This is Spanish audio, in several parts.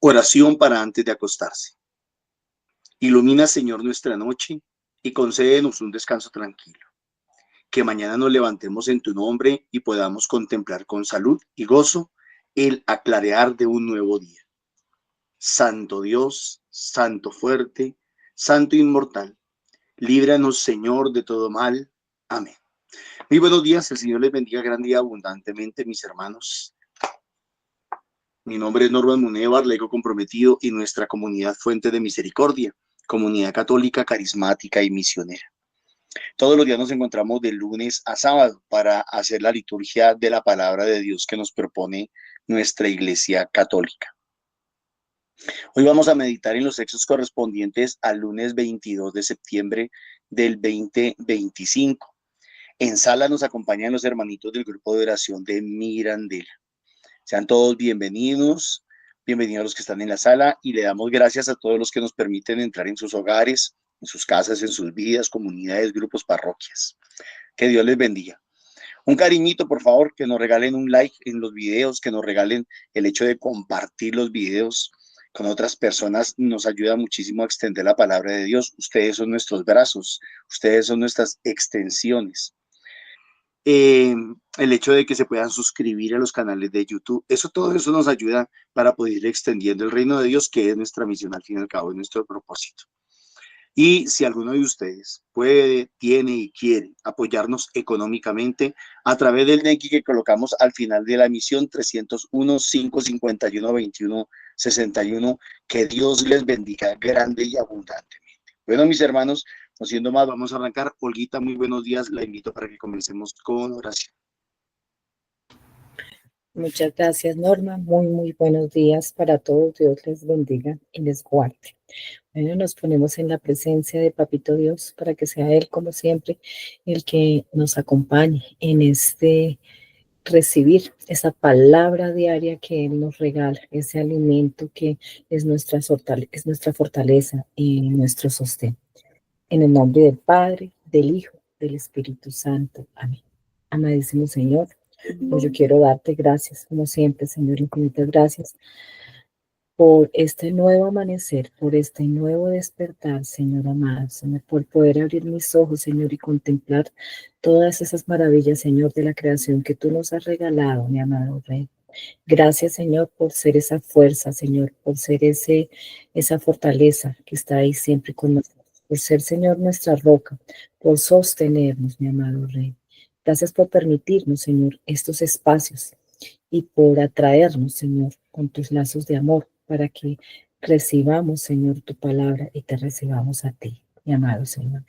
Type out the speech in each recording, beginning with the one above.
Oración para antes de acostarse. Ilumina, Señor, nuestra noche y concédenos un descanso tranquilo. Que mañana nos levantemos en tu nombre y podamos contemplar con salud y gozo el aclarear de un nuevo día. Santo Dios, Santo fuerte, Santo inmortal, líbranos, Señor, de todo mal. Amén. Muy buenos días, el Señor les bendiga grande y abundantemente, mis hermanos. Mi nombre es Norman Munevar, laico comprometido y nuestra comunidad Fuente de Misericordia, comunidad católica, carismática y misionera. Todos los días nos encontramos de lunes a sábado para hacer la liturgia de la palabra de Dios que nos propone nuestra Iglesia Católica. Hoy vamos a meditar en los textos correspondientes al lunes 22 de septiembre del 2025. En sala nos acompañan los hermanitos del grupo de oración de Mirandela. Sean todos bienvenidos a los que están en la sala y le damos gracias a todos los que nos permiten entrar en sus hogares, en sus casas, en sus vidas, comunidades, grupos, parroquias. Que Dios les bendiga. Un cariñito, por favor, que nos regalen un like en los videos, que nos regalen el hecho de compartir los videos con otras personas, nos ayuda muchísimo a extender la palabra de Dios. Ustedes son nuestros brazos, ustedes son nuestras extensiones. El hecho de que se puedan suscribir a los canales de YouTube, todo eso nos ayuda para poder ir extendiendo el reino de Dios, que es nuestra misión al fin y al cabo, es nuestro propósito. Y si alguno de ustedes puede, tiene y quiere apoyarnos económicamente a través del Nequi que colocamos al final de la emisión, 301-551-2161, que Dios les bendiga grande y abundantemente. Bueno, mis hermanos, no siendo más, vamos a arrancar. Olguita, muy buenos días. La invito para que comencemos con oración. Muchas gracias, Norma. Muy buenos días para todos. Dios les bendiga y les guarde. Bueno, nos ponemos en la presencia de Papito Dios para que sea Él, como siempre, el que nos acompañe en este recibir esa palabra diaria que Él nos regala, ese alimento que es nuestra fortaleza y nuestro sostén. En el nombre del Padre, del Hijo, del Espíritu Santo. Amén. Amadísimo Señor, pues yo quiero darte gracias, como siempre, Señor, infinitas gracias por este nuevo amanecer, por este nuevo despertar, Señor amado, Señor, por poder abrir mis ojos, Señor, y contemplar todas esas maravillas, Señor, de la creación que tú nos has regalado, mi amado Rey. Gracias, Señor, por ser esa fuerza, Señor, por ser esa fortaleza que está ahí siempre con nosotros, por ser, Señor, nuestra roca, por sostenernos, mi amado Rey. Gracias por permitirnos, Señor, estos espacios y por atraernos, Señor, con tus lazos de amor para que recibamos, Señor, tu palabra y te recibamos a ti, mi amado Señor.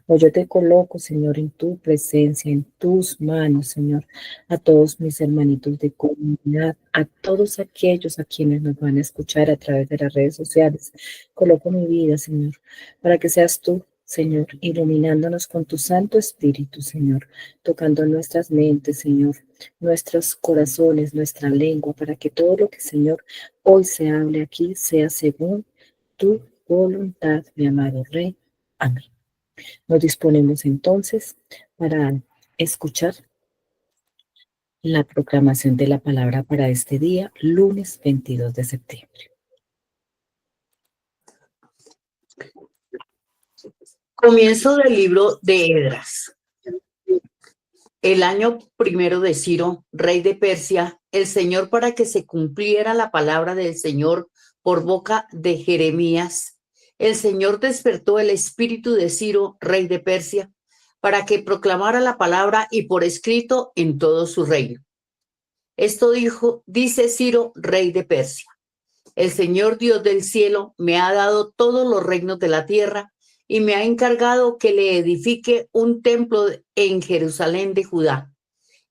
Hoy yo te coloco, Señor, en tu presencia, en tus manos, Señor, a todos mis hermanitos de comunidad, a todos aquellos a quienes nos van a escuchar a través de las redes sociales. Coloco mi vida, Señor, para que seas tú, Señor, iluminándonos con tu Santo Espíritu, Señor, tocando nuestras mentes, Señor, nuestros corazones, nuestra lengua, para que todo lo que, Señor, hoy se hable aquí sea según tu voluntad, mi amado Rey. Amén. Nos disponemos entonces para escuchar la proclamación de la palabra para este día, lunes 22 de septiembre. Comienzo del libro de Esdras. El año primero de Ciro, rey de Persia, el Señor, para que se cumpliera la palabra del Señor por boca de Jeremías, el Señor despertó el espíritu de Ciro, rey de Persia, para que proclamara la palabra y por escrito en todo su reino. Esto dice Ciro, rey de Persia: el Señor Dios del cielo me ha dado todos los reinos de la tierra y me ha encargado que le edifique un templo en Jerusalén de Judá.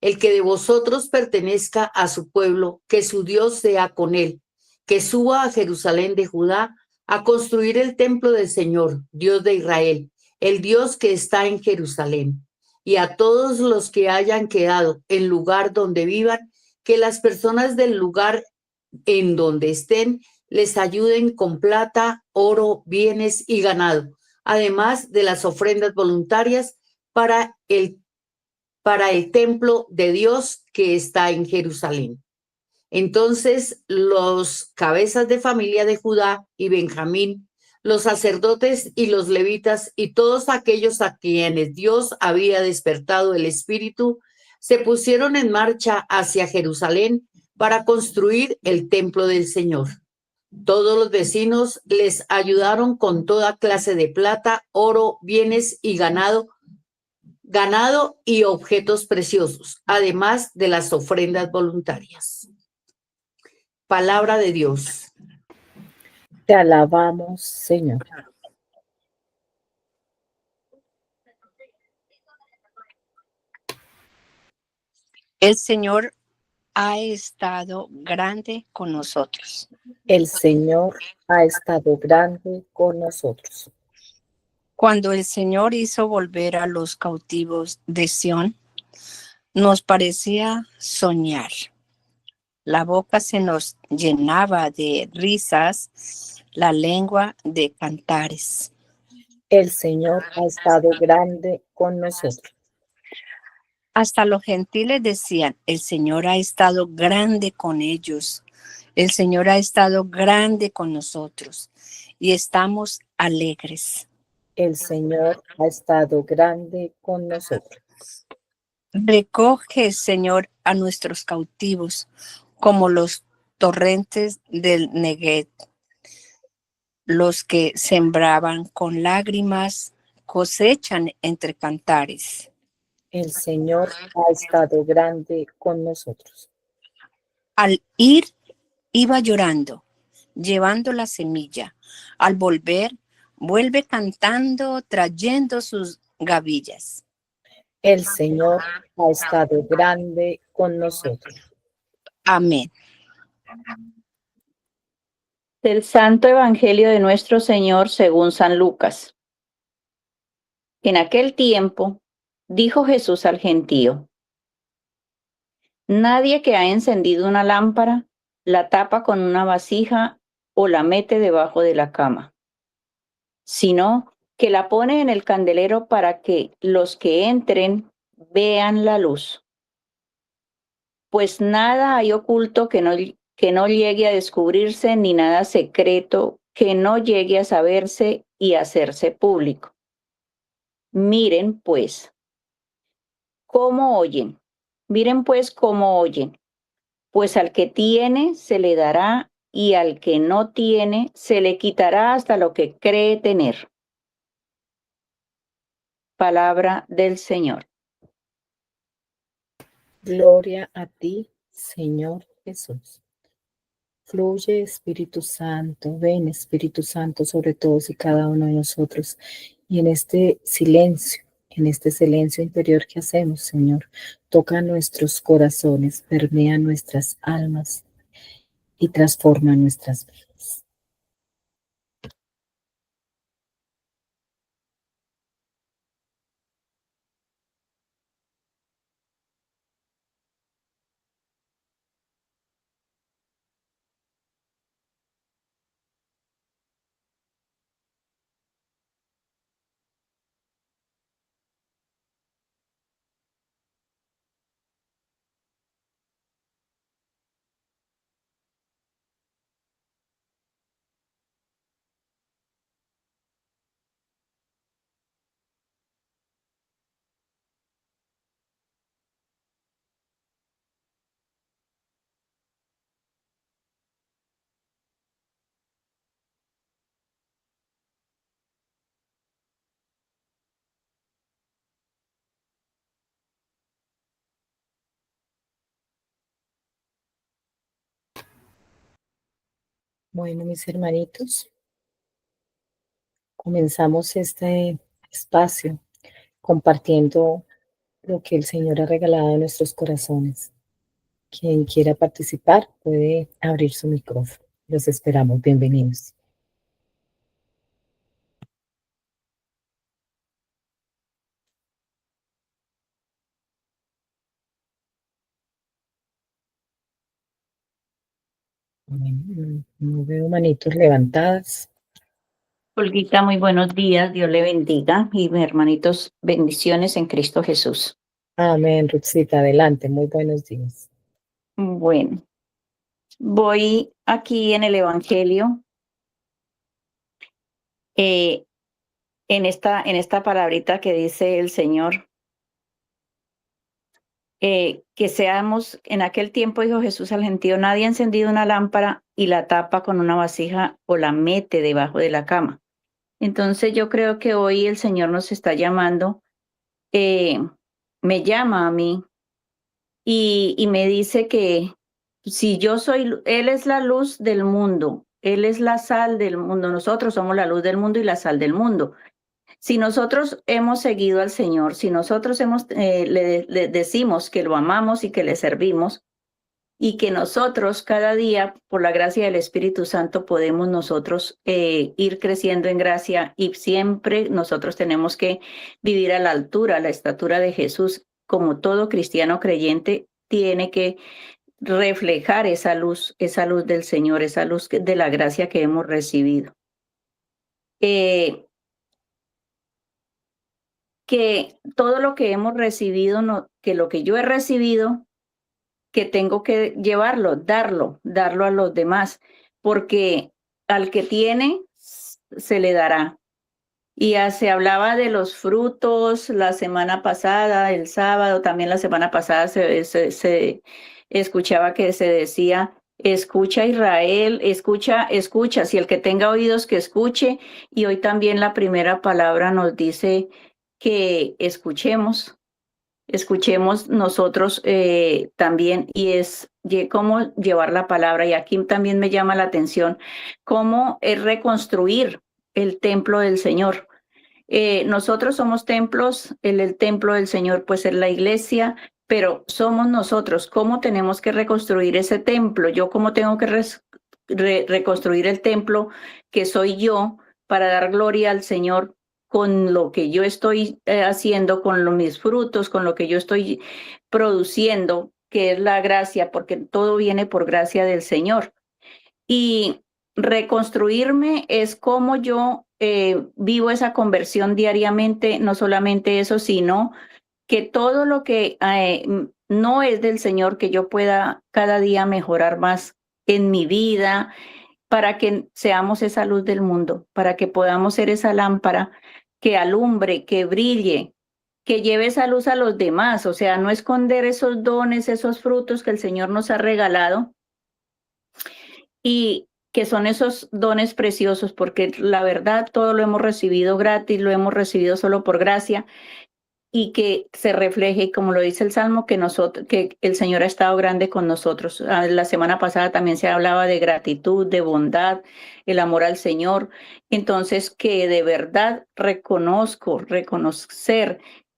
El que de vosotros pertenezca a su pueblo, que su Dios sea con él, que suba a Jerusalén de Judá a construir el templo del Señor, Dios de Israel, el Dios que está en Jerusalén. Y a todos los que hayan quedado en lugar donde vivan, que las personas del lugar en donde estén les ayuden con plata, oro, bienes y ganado, además de las ofrendas voluntarias para el templo de Dios que está en Jerusalén. Entonces los cabezas de familia de Judá y Benjamín, los sacerdotes y los levitas y todos aquellos a quienes Dios había despertado el espíritu, se pusieron en marcha hacia Jerusalén para construir el templo del Señor. Todos los vecinos les ayudaron con toda clase de plata, oro, bienes y ganado y objetos preciosos, además de las ofrendas voluntarias. Palabra de Dios. Te alabamos, Señor. El Señor ha estado grande con nosotros. El Señor ha estado grande con nosotros. Cuando el Señor hizo volver a los cautivos de Sión, nos parecía soñar. La boca se nos llenaba de risas, la lengua de cantares. El Señor ha estado grande con nosotros. Hasta los gentiles decían, el Señor ha estado grande con ellos. El Señor ha estado grande con nosotros y estamos alegres. El Señor ha estado grande con nosotros. Recoge, Señor, a nuestros cautivos como los torrentes del Negev. Los que sembraban con lágrimas cosechan entre cantares. El Señor ha estado grande con nosotros. Al ir, iba llorando, llevando la semilla. Al volver, vuelve cantando, trayendo sus gavillas. El Señor ha estado grande con nosotros. Amén. Del Santo Evangelio de nuestro Señor según San Lucas. En aquel tiempo, dijo Jesús al gentío: nadie que ha encendido una lámpara la tapa con una vasija o la mete debajo de la cama, sino que la pone en el candelero para que los que entren vean la luz. Pues nada hay oculto que no llegue a descubrirse, ni nada secreto que no llegue a saberse y hacerse público. Miren pues cómo oyen, pues al que tiene se le dará y al que no tiene se le quitará hasta lo que cree tener. Palabra del Señor. Gloria a ti, Señor Jesús. Fluye, Espíritu Santo, ven, Espíritu Santo, sobre todos y cada uno de nosotros. Y en este silencio interior que hacemos, Señor, toca nuestros corazones, permea nuestras almas y transforma nuestras vidas. Bueno, mis hermanitos, comenzamos este espacio compartiendo lo que el Señor ha regalado a nuestros corazones. Quien quiera participar puede abrir su micrófono. Los esperamos. Bienvenidos. Bueno, no veo manitos levantadas. Olguita, muy buenos días, Dios le bendiga y mis hermanitos, bendiciones en Cristo Jesús. Amén, Ruthcita, adelante, muy buenos días. Bueno, Voy aquí en el Evangelio, en esta palabrita que dice el Señor, que seamos, en aquel tiempo dijo Jesús al gentío, nadie ha encendido una lámpara y la tapa con una vasija o la mete debajo de la cama. Entonces yo creo que hoy el Señor nos está llamando, me llama a mí y me dice que si yo soy, Él es la luz del mundo, Él es la sal del mundo, nosotros somos la luz del mundo y la sal del mundo. Si nosotros hemos seguido al Señor, si nosotros le decimos que lo amamos y que le servimos, y que nosotros cada día, por la gracia del Espíritu Santo, podemos nosotros ir creciendo en gracia y siempre nosotros tenemos que vivir a la altura, a la estatura de Jesús, como todo cristiano creyente tiene que reflejar esa luz del Señor, esa luz de la gracia que hemos recibido. Que todo lo que hemos recibido, que lo que yo he recibido, que tengo que llevarlo, darlo a los demás, porque al que tiene, se le dará. Y ya se hablaba de los frutos la semana pasada, el sábado, también la semana pasada se escuchaba que se decía, escucha Israel, escucha, si el que tenga oídos que escuche, y hoy también la primera palabra nos dice que escuchemos nosotros también, y es cómo llevar la palabra. Y aquí también me llama la atención cómo es reconstruir el templo del Señor. Nosotros somos templos, el templo del Señor pues es la iglesia, pero somos nosotros. ¿Cómo tenemos que reconstruir ese templo? Yo cómo tengo que reconstruir el templo que soy yo para dar gloria al Señor con lo que yo estoy haciendo, con mis frutos, con lo que yo estoy produciendo, que es la gracia, porque todo viene por gracia del Señor. Y reconstruirme es como yo vivo esa conversión diariamente, no solamente eso, sino que todo lo que no es del Señor, que yo pueda cada día mejorar más en mi vida, para que seamos esa luz del mundo, para que podamos ser esa lámpara que alumbre, que brille, que lleve esa luz a los demás, o sea, no esconder esos dones, esos frutos que el Señor nos ha regalado y que son esos dones preciosos, porque la verdad todo lo hemos recibido gratis, lo hemos recibido solo por gracia, y que se refleje, como lo dice el Salmo, que el Señor ha estado grande con nosotros. La semana pasada también se hablaba de gratitud, de bondad, el amor al Señor. Entonces, que de verdad reconocer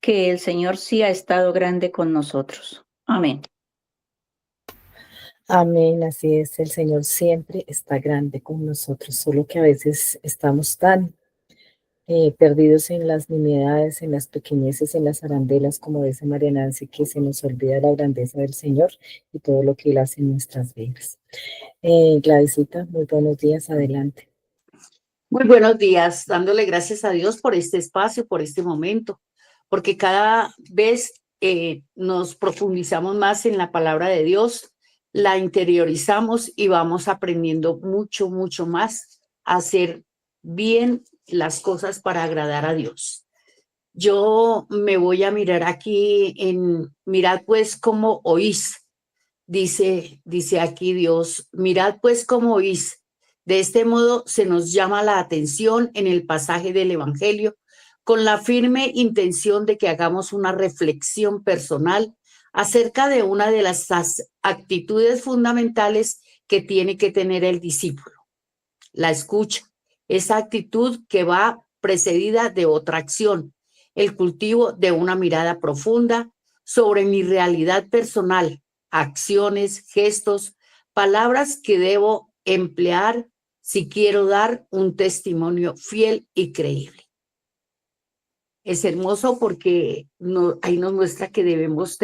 que el Señor sí ha estado grande con nosotros. Amén. Amén, así es, el Señor siempre está grande con nosotros, solo que a veces estamos tan perdidos en las nimiedades, en las pequeñeces, en las arandelas, como dice María Nancy, que se nos olvida la grandeza del Señor y todo lo que Él hace en nuestras vidas. Gladysita, muy buenos días, adelante. Muy buenos días, dándole gracias a Dios por este espacio, por este momento, porque cada vez nos profundizamos más en la palabra de Dios, la interiorizamos y vamos aprendiendo mucho, mucho más a hacer bien las cosas para agradar a Dios. Yo me voy a mirar aquí mirad pues cómo oís, dice aquí Dios, mirad pues cómo oís. De este modo se nos llama la atención en el pasaje del Evangelio con la firme intención de que hagamos una reflexión personal acerca de una de las actitudes fundamentales que tiene que tener el discípulo, la escucha, esa actitud que va precedida de otra acción, el cultivo de una mirada profunda sobre mi realidad personal, acciones, gestos, palabras que debo emplear si quiero dar un testimonio fiel y creíble. Es hermoso porque ahí nos muestra que debemos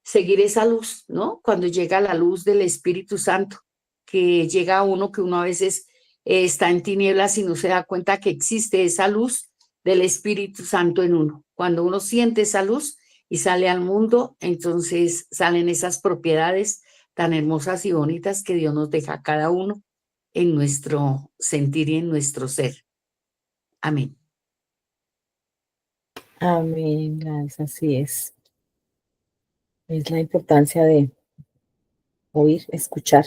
seguir esa luz, ¿no? Cuando llega la luz del Espíritu Santo, que llega a uno, que uno a veces está en tinieblas y no se da cuenta que existe esa luz del Espíritu Santo en uno. Cuando uno siente esa luz y sale al mundo, entonces salen esas propiedades tan hermosas y bonitas que Dios nos deja a cada uno en nuestro sentir y en nuestro ser. Amén. Amén, Gladys, así es. Es la importancia de oír, escuchar,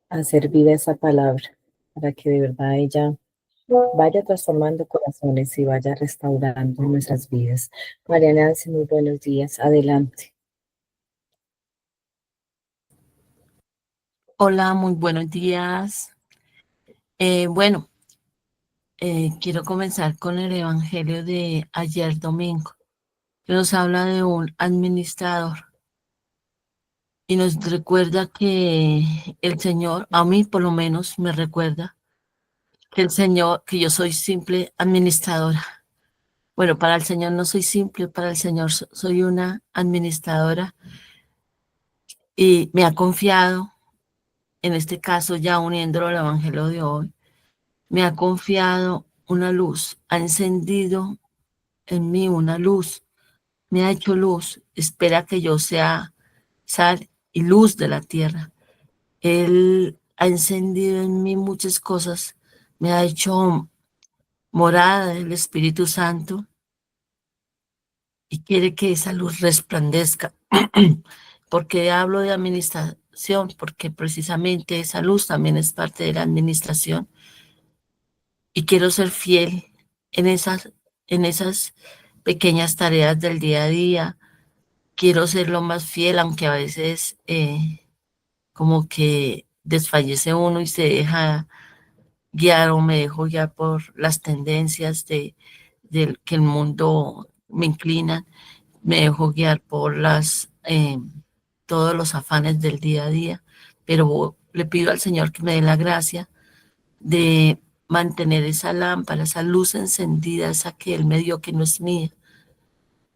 hacer vida esa palabra, para que de verdad ella vaya transformando corazones y vaya restaurando nuestras vidas. María Nancy, muy buenos días. Adelante. Hola, muy buenos días. Bueno, quiero comenzar con el Evangelio de ayer domingo, que nos habla de un administrador y nos recuerda que el Señor, a mí por lo menos me recuerda que el Señor, que yo soy simple administradora. Bueno, para el Señor no soy simple, para el Señor soy una administradora y me ha confiado, en este caso ya uniéndolo al Evangelio de hoy, me ha confiado una luz, ha encendido en mí una luz, me ha hecho luz, espera que yo sea sal y luz de la tierra. Él ha encendido en mí muchas cosas, me ha hecho morada del Espíritu Santo y quiere que esa luz resplandezca. ¿Por qué hablo de administración? Porque precisamente esa luz también es parte de la administración y quiero ser fiel en esas pequeñas tareas del día a día. Quiero ser lo más fiel, aunque a veces como que desfallece uno y se deja guiar o me dejo guiar por las tendencias de que el mundo me inclina, me dejo guiar por todos los afanes del día a día, pero le pido al Señor que me dé la gracia de mantener esa lámpara, esa luz encendida, esa que Él me dio que no es mía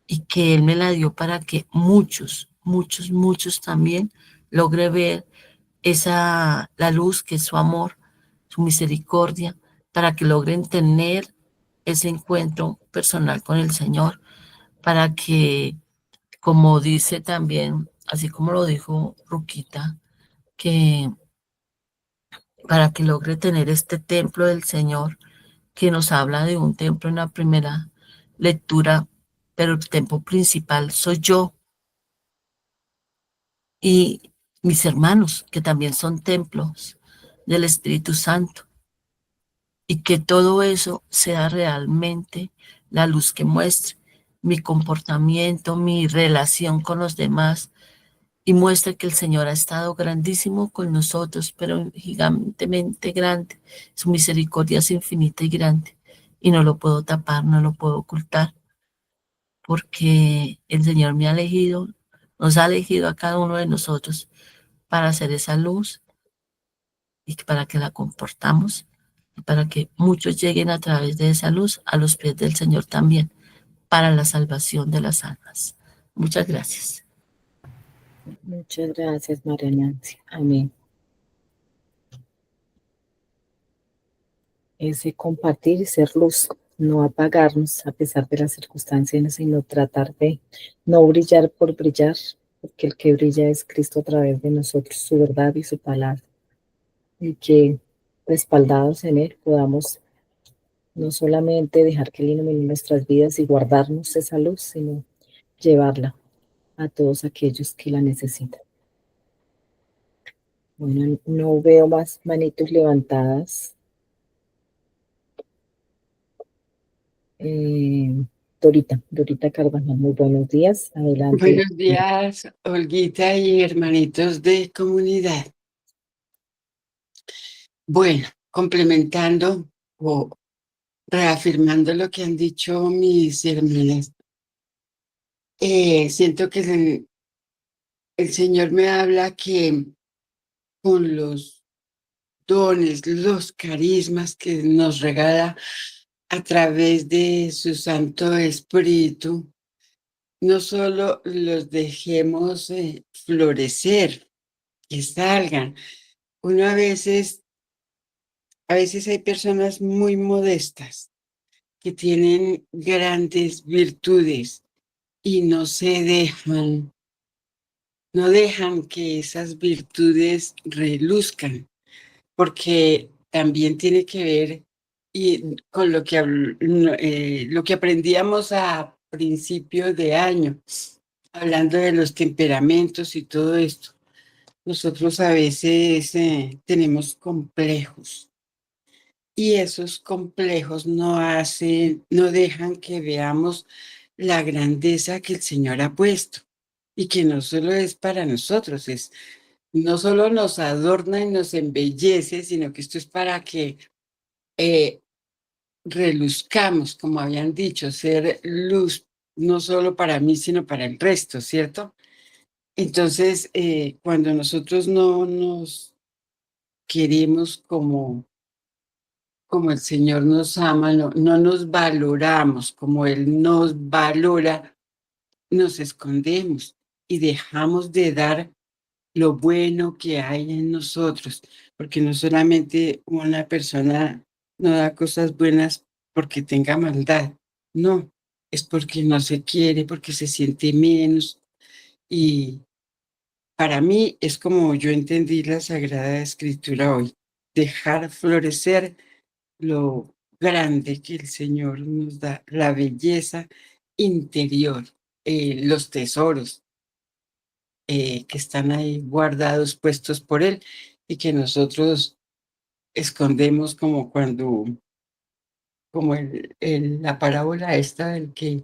y que Él me la dio para que muchos también logre ver la luz que es su amor, su misericordia, para que logren tener ese encuentro personal con el Señor, para que, como dice también, así como lo dijo Ruquita, que para que logre tener este templo del Señor, que nos habla de un templo en la primera lectura, pero el templo principal soy yo y mis hermanos, que también son templos del Espíritu Santo, y que todo eso sea realmente la luz que muestre mi comportamiento, mi relación con los demás, y muestre que el Señor ha estado grandísimo con nosotros, pero gigantemente grande. Su misericordia es infinita y grande, y no lo puedo tapar, no lo puedo ocultar, porque el Señor me ha elegido, nos ha elegido a cada uno de nosotros para hacer esa luz y para que la comportamos y para que muchos lleguen a través de esa luz a los pies del Señor también, para la salvación de las almas. Muchas gracias. Muchas gracias, María Nancy. Amén. Ese compartir y ser luz, no apagarnos a pesar de las circunstancias, sino tratar de no brillar por brillar, porque el que brilla es Cristo a través de nosotros, su verdad y su palabra. Y que respaldados en Él podamos no solamente dejar que Él ilumine nuestras vidas y guardarnos esa luz, sino llevarla a todos aquellos que la necesitan. Bueno, no veo más manitos levantadas. Dorita Carvajal, muy buenos días. Adelante. Buenos días, Olguita y hermanitos de comunidad. Bueno, complementando o reafirmando lo que han dicho mis hermanas, siento que el Señor me habla que con los dones, los carismas que nos regala a través de su Santo Espíritu, no solo los dejemos florecer, que salgan. Uno a veces hay personas muy modestas que tienen grandes virtudes y no se dejan no dejan que esas virtudes reluzcan, porque también tiene que ver con lo que aprendíamos a principio de año, hablando de los temperamentos y todo esto. Nosotros a veces tenemos complejos y esos complejos no dejan que veamos la grandeza que el Señor ha puesto y que no solo es para nosotros, no solo nos adorna y nos embellece, sino que esto es para que eh, reluzcamos, como habían dicho, ser luz, no solo para mí, sino para el resto, ¿cierto? Entonces, cuando nosotros no nos queremos como el Señor nos ama, no nos valoramos como Él nos valora, nos escondemos y dejamos de dar lo bueno que hay en nosotros, porque no solamente una persona no da cosas buenas porque tenga maldad, no, es porque no se quiere, porque se siente menos. Y para mí es como yo entendí la Sagrada Escritura hoy, dejar florecer lo grande que el Señor nos da, la belleza interior, los tesoros que están ahí guardados, puestos por Él, y que nosotros escondemos como la parábola esta del que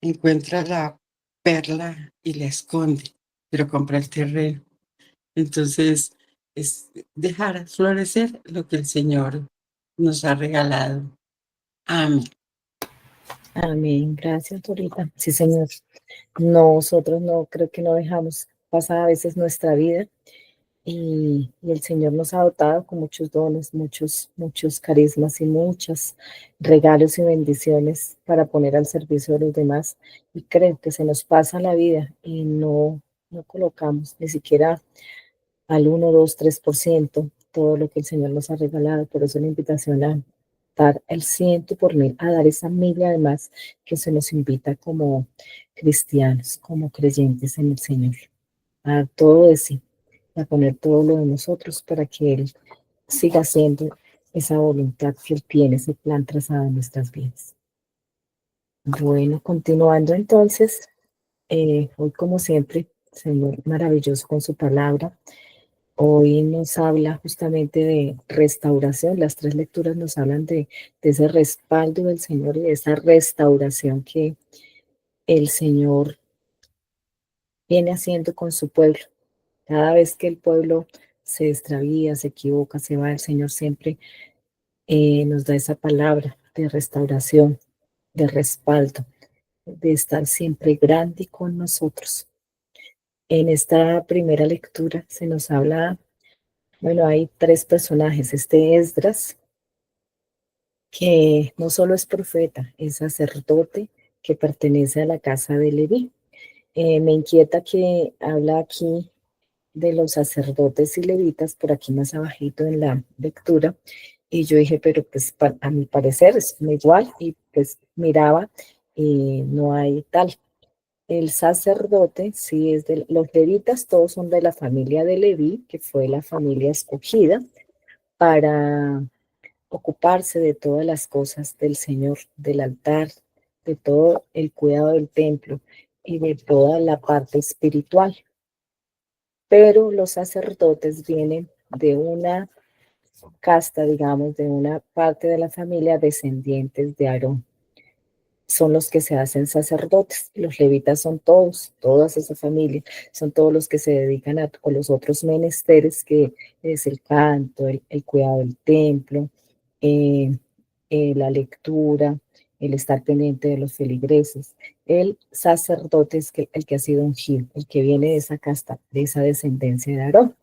encuentra la perla y la esconde, pero compra el terreno. Entonces, es dejar florecer lo que el Señor nos ha regalado. Amén. Amén. Gracias, Dorita. Sí, Señor. Nosotros no, creo que no dejamos pasar a veces nuestra vida y el Señor nos ha dotado con muchos dones, muchos carismas y muchos regalos y bendiciones para poner al servicio de los demás. Y creo que se nos pasa la vida y no colocamos ni siquiera al 1, 2, 3% todo lo que el Señor nos ha regalado. Por eso la invitación a dar el 100 por 1000, a dar esa milla además que se nos invita como cristianos, como creyentes en el Señor, a dar todo de sí, a poner todo lo de nosotros para que Él siga haciendo esa voluntad que Él tiene, ese plan trazado en nuestras vidas. Bueno, continuando entonces, hoy como siempre, Señor maravilloso con su palabra. Hoy nos habla justamente de restauración. Las 3 lecturas nos hablan de ese respaldo del Señor y de esa restauración que el Señor viene haciendo con su pueblo. Cada vez que el pueblo se extravía, se equivoca, se va, el Señor siempre nos da esa palabra de restauración, de respaldo, de estar siempre grande con nosotros. En esta primera lectura se nos habla, bueno, hay 3 personajes. Esdras, que no solo es profeta, es sacerdote que pertenece a la casa de Leví. Me inquieta que habla aquí de los sacerdotes y levitas, por aquí más abajito en la lectura, y yo dije, pero pues a mi parecer es igual, y pues miraba y no hay tal. El sacerdote, sí, es de los levitas, todos son de la familia de Leví, que fue la familia escogida para ocuparse de todas las cosas del Señor, del altar, de todo el cuidado del templo y de toda la parte espiritual. Pero los sacerdotes vienen de una casta, digamos, de una parte de la familia descendientes de Aarón. Son los que se hacen sacerdotes. Los levitas son todas esa familia, son todos los que se dedican a los otros menesteres, que es el canto, el cuidado del templo, la lectura, el estar pendiente de los feligreses. El sacerdote es el que ha sido ungido, el que viene de esa casta, de esa descendencia de Aarón.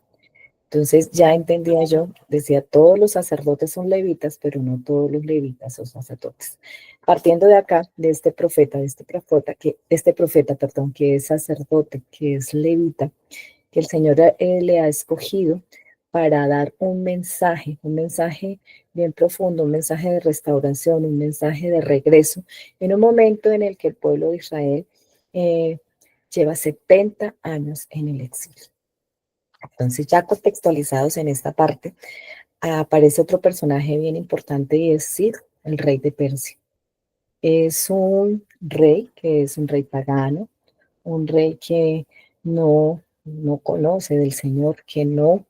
Entonces ya entendía yo, decía, todos los sacerdotes son levitas, pero no todos los levitas son sacerdotes. Partiendo de acá, de este profeta, que es sacerdote, que es levita, que el Señor le ha escogido para dar un mensaje bien profundo, un mensaje de restauración, un mensaje de regreso, en un momento en el que el pueblo de Israel lleva 70 años en el exilio. Entonces, ya contextualizados en esta parte, aparece otro personaje bien importante y es Ciro, el rey de Persia. Es un rey que es un rey pagano, un rey que no conoce del Señor, que no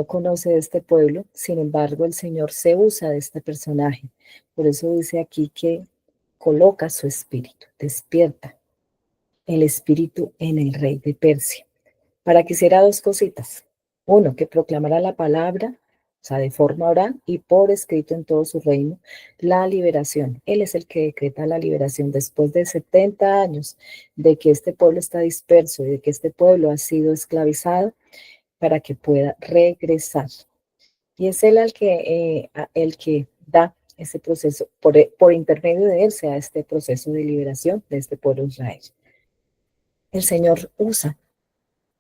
conoce de este pueblo. Sin embargo, el Señor se usa de este personaje. Por eso dice aquí que coloca su espíritu, despierta el espíritu en el rey de Persia, para que hiciera dos cositas. Uno, que proclamara la palabra, o sea, de forma oral y por escrito en todo su reino, la liberación. Él es el que decreta la liberación después de 70 años de que este pueblo está disperso y de que este pueblo ha sido esclavizado para que pueda regresar. Y es él el que da ese proceso, por intermedio de él se da este proceso de liberación de este pueblo de Israel. El Señor usa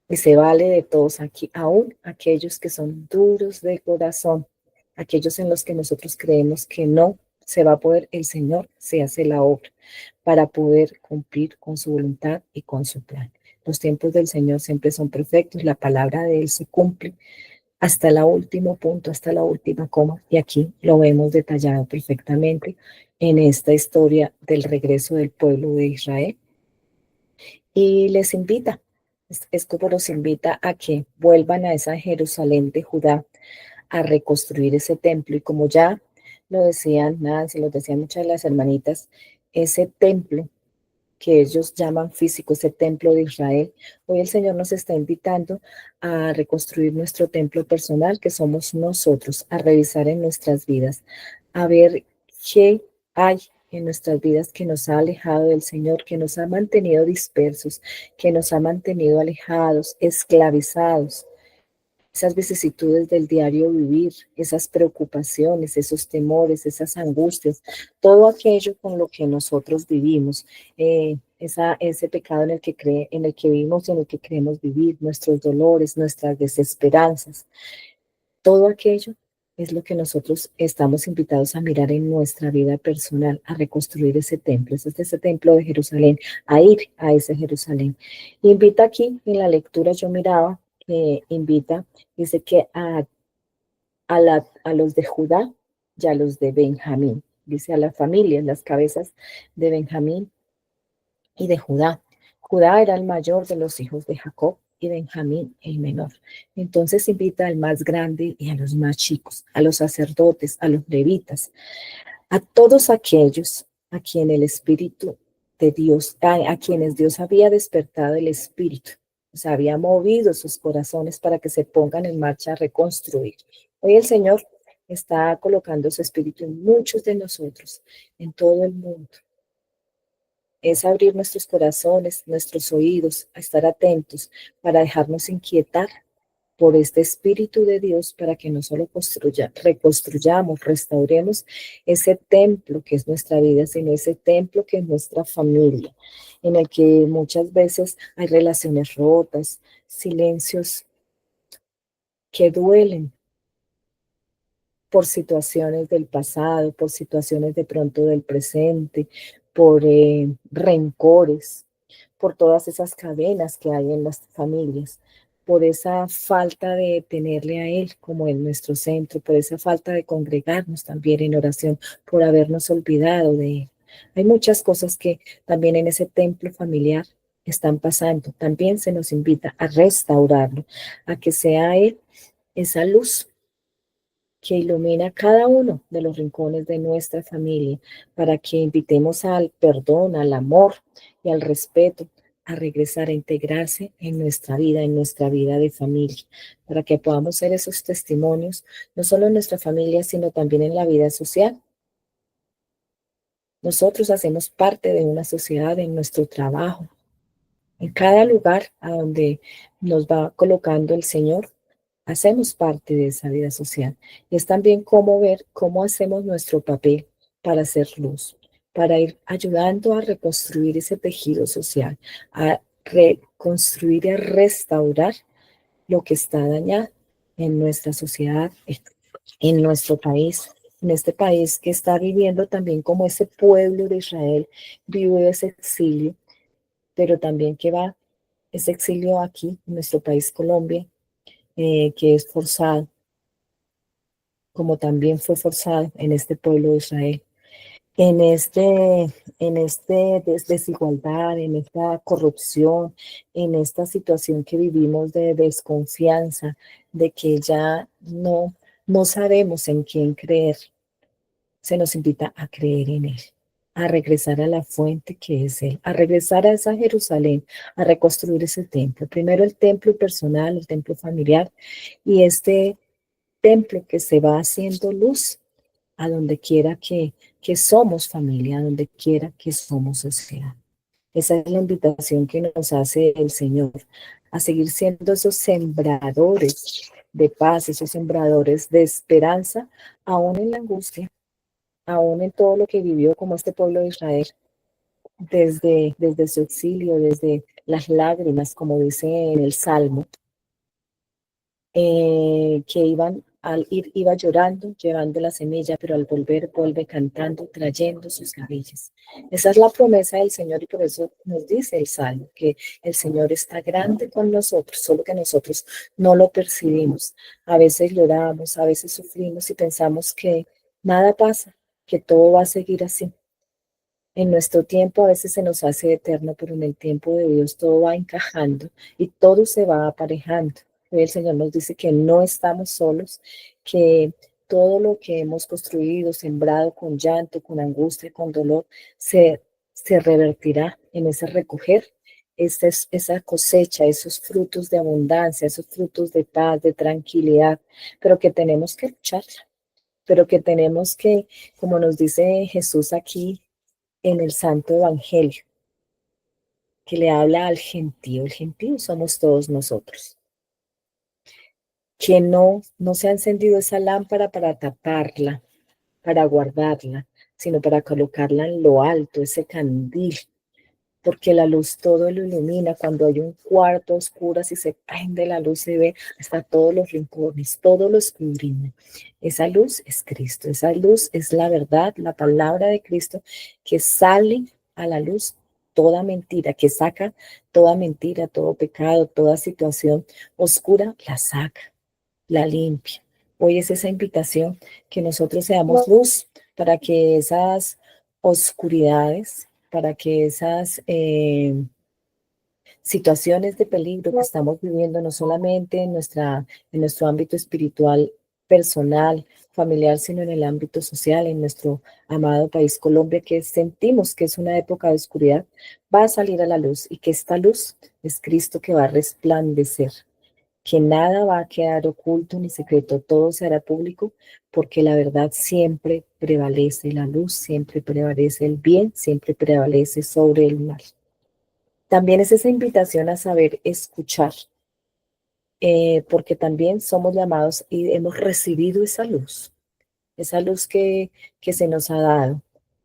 y se vale de todos aquí, aún aquellos que son duros de corazón, aquellos en los que nosotros creemos que no se va a poder, el Señor se hace la obra para poder cumplir con su voluntad y con su plan. Los tiempos del Señor siempre son perfectos, la palabra de Él se cumple hasta el último punto, hasta la última coma, y aquí lo vemos detallado perfectamente en esta historia del regreso del pueblo de Israel. Y les invita, es como los invita a que vuelvan a esa Jerusalén de Judá a reconstruir ese templo. Y como ya lo decían Nancy, lo decían muchas de las hermanitas, ese templo que ellos llaman físico, ese templo de Israel, hoy el Señor nos está invitando a reconstruir nuestro templo personal, que somos nosotros, a revisar en nuestras vidas, a ver qué hay en nuestras vidas que nos ha alejado del Señor, que nos ha mantenido dispersos, que nos ha mantenido alejados, esclavizados. Esas vicisitudes del diario vivir, esas preocupaciones, esos temores, esas angustias, todo aquello con lo que nosotros vivimos, ese pecado en el que vivimos y en el que queremos vivir, nuestros dolores, nuestras desesperanzas, todo aquello es lo que nosotros estamos invitados a mirar en nuestra vida personal, a reconstruir ese templo, ese templo de Jerusalén, a ir a ese Jerusalén. Invita aquí, en la lectura yo miraba, invita, dice que a los de Judá y a los de Benjamín, dice a las familias, las cabezas de Benjamín y de Judá. Judá era el mayor de los hijos de Jacob y Benjamín el menor. Entonces invita al más grande y a los más chicos, a los sacerdotes, a los levitas, a todos aquellos a quien el Espíritu de Dios, a quienes Dios había despertado el Espíritu, o sea, había movido sus corazones para que se pongan en marcha a reconstruir. Hoy el Señor está colocando su Espíritu en muchos de nosotros, en todo el mundo. Es abrir nuestros corazones, nuestros oídos, a estar atentos para dejarnos inquietar por este Espíritu de Dios para que no solo reconstruyamos, restauremos ese templo que es nuestra vida, sino ese templo que es nuestra familia, en el que muchas veces hay relaciones rotas, silencios que duelen por situaciones del pasado, por situaciones de pronto del presente, por rencores, por todas esas cadenas que hay en las familias, por esa falta de tenerle a Él como en nuestro centro, por esa falta de congregarnos también en oración, por habernos olvidado de Él. Hay muchas cosas que también en ese templo familiar están pasando. También se nos invita a restaurarlo, a que sea Él esa luz que ilumina cada uno de los rincones de nuestra familia, para que invitemos al perdón, al amor y al respeto, a regresar, a integrarse en nuestra vida de familia, para que podamos ser esos testimonios, no solo en nuestra familia, sino también en la vida social. Nosotros hacemos parte de una sociedad en nuestro trabajo, en cada lugar a donde nos va colocando el Señor. Hacemos parte de esa vida social. Y es también cómo ver cómo hacemos nuestro papel para hacer luz, para ir ayudando a reconstruir ese tejido social, a reconstruir y a restaurar lo que está dañado en nuestra sociedad, en nuestro país, en este país que está viviendo también como ese pueblo de Israel vive ese exilio. pero también que va ese exilio aquí, en nuestro país Colombia, que es forzado, como también fue forzado en este pueblo de Israel. En este desigualdad, en esta corrupción, en esta situación que vivimos de desconfianza, de que ya no sabemos en quién creer, se nos invita a creer en Él, a regresar a la fuente que es Él, a regresar a esa Jerusalén, a reconstruir ese templo. Primero el templo personal, el templo familiar, y este templo que se va haciendo luz a donde quiera que somos familia, a donde quiera que somos sociedad. Esa es la invitación que nos hace el Señor, a seguir siendo esos sembradores de paz, esos sembradores de esperanza, aún en la angustia, aún en todo lo que vivió como este pueblo de Israel, desde su exilio, desde las lágrimas, como dice en el Salmo, que iba llorando, llevando la semilla, pero al volver vuelve cantando, trayendo sus semillas. Esa es la promesa del Señor y por eso nos dice el Salmo, que el Señor está grande con nosotros, solo que nosotros no lo percibimos. A veces lloramos, a veces sufrimos y pensamos que nada pasa, que todo va a seguir así. En nuestro tiempo a veces se nos hace eterno, pero en el tiempo de Dios todo va encajando y todo se va aparejando. Hoy el Señor nos dice que no estamos solos, que todo lo que hemos construido, sembrado con llanto, con angustia, con dolor, se revertirá en ese recoger esa cosecha, esos frutos de abundancia, esos frutos de paz, de tranquilidad, pero que tenemos que luchar, pero que tenemos que, como nos dice Jesús aquí, en el Santo Evangelio, que le habla al gentío. El gentío somos todos nosotros. Que no se ha encendido esa lámpara para taparla, para guardarla, sino para colocarla en lo alto, ese candil, porque la luz todo lo ilumina. Cuando hay un cuarto oscuro, si se prende la luz, se ve hasta todos los rincones, todo lo escudriña. Esa luz es Cristo, esa luz es la verdad, la palabra de Cristo que sale a la luz toda mentira, que saca toda mentira, todo pecado, toda situación oscura, la saca, la limpia. Hoy es esa invitación que nosotros seamos luz para que esas oscuridades, para que esas situaciones de peligro que estamos viviendo, no solamente en nuestro ámbito espiritual, personal, familiar, sino en el ámbito social, en nuestro amado país Colombia, que sentimos que es una época de oscuridad, va a salir a la luz y que esta luz es Cristo que va a resplandecer, que nada va a quedar oculto ni secreto, todo será público, porque la verdad siempre prevalece, la luz siempre prevalece, el bien siempre prevalece sobre el mal. También es esa invitación a saber escuchar, porque también somos llamados y hemos recibido esa luz que se nos ha dado,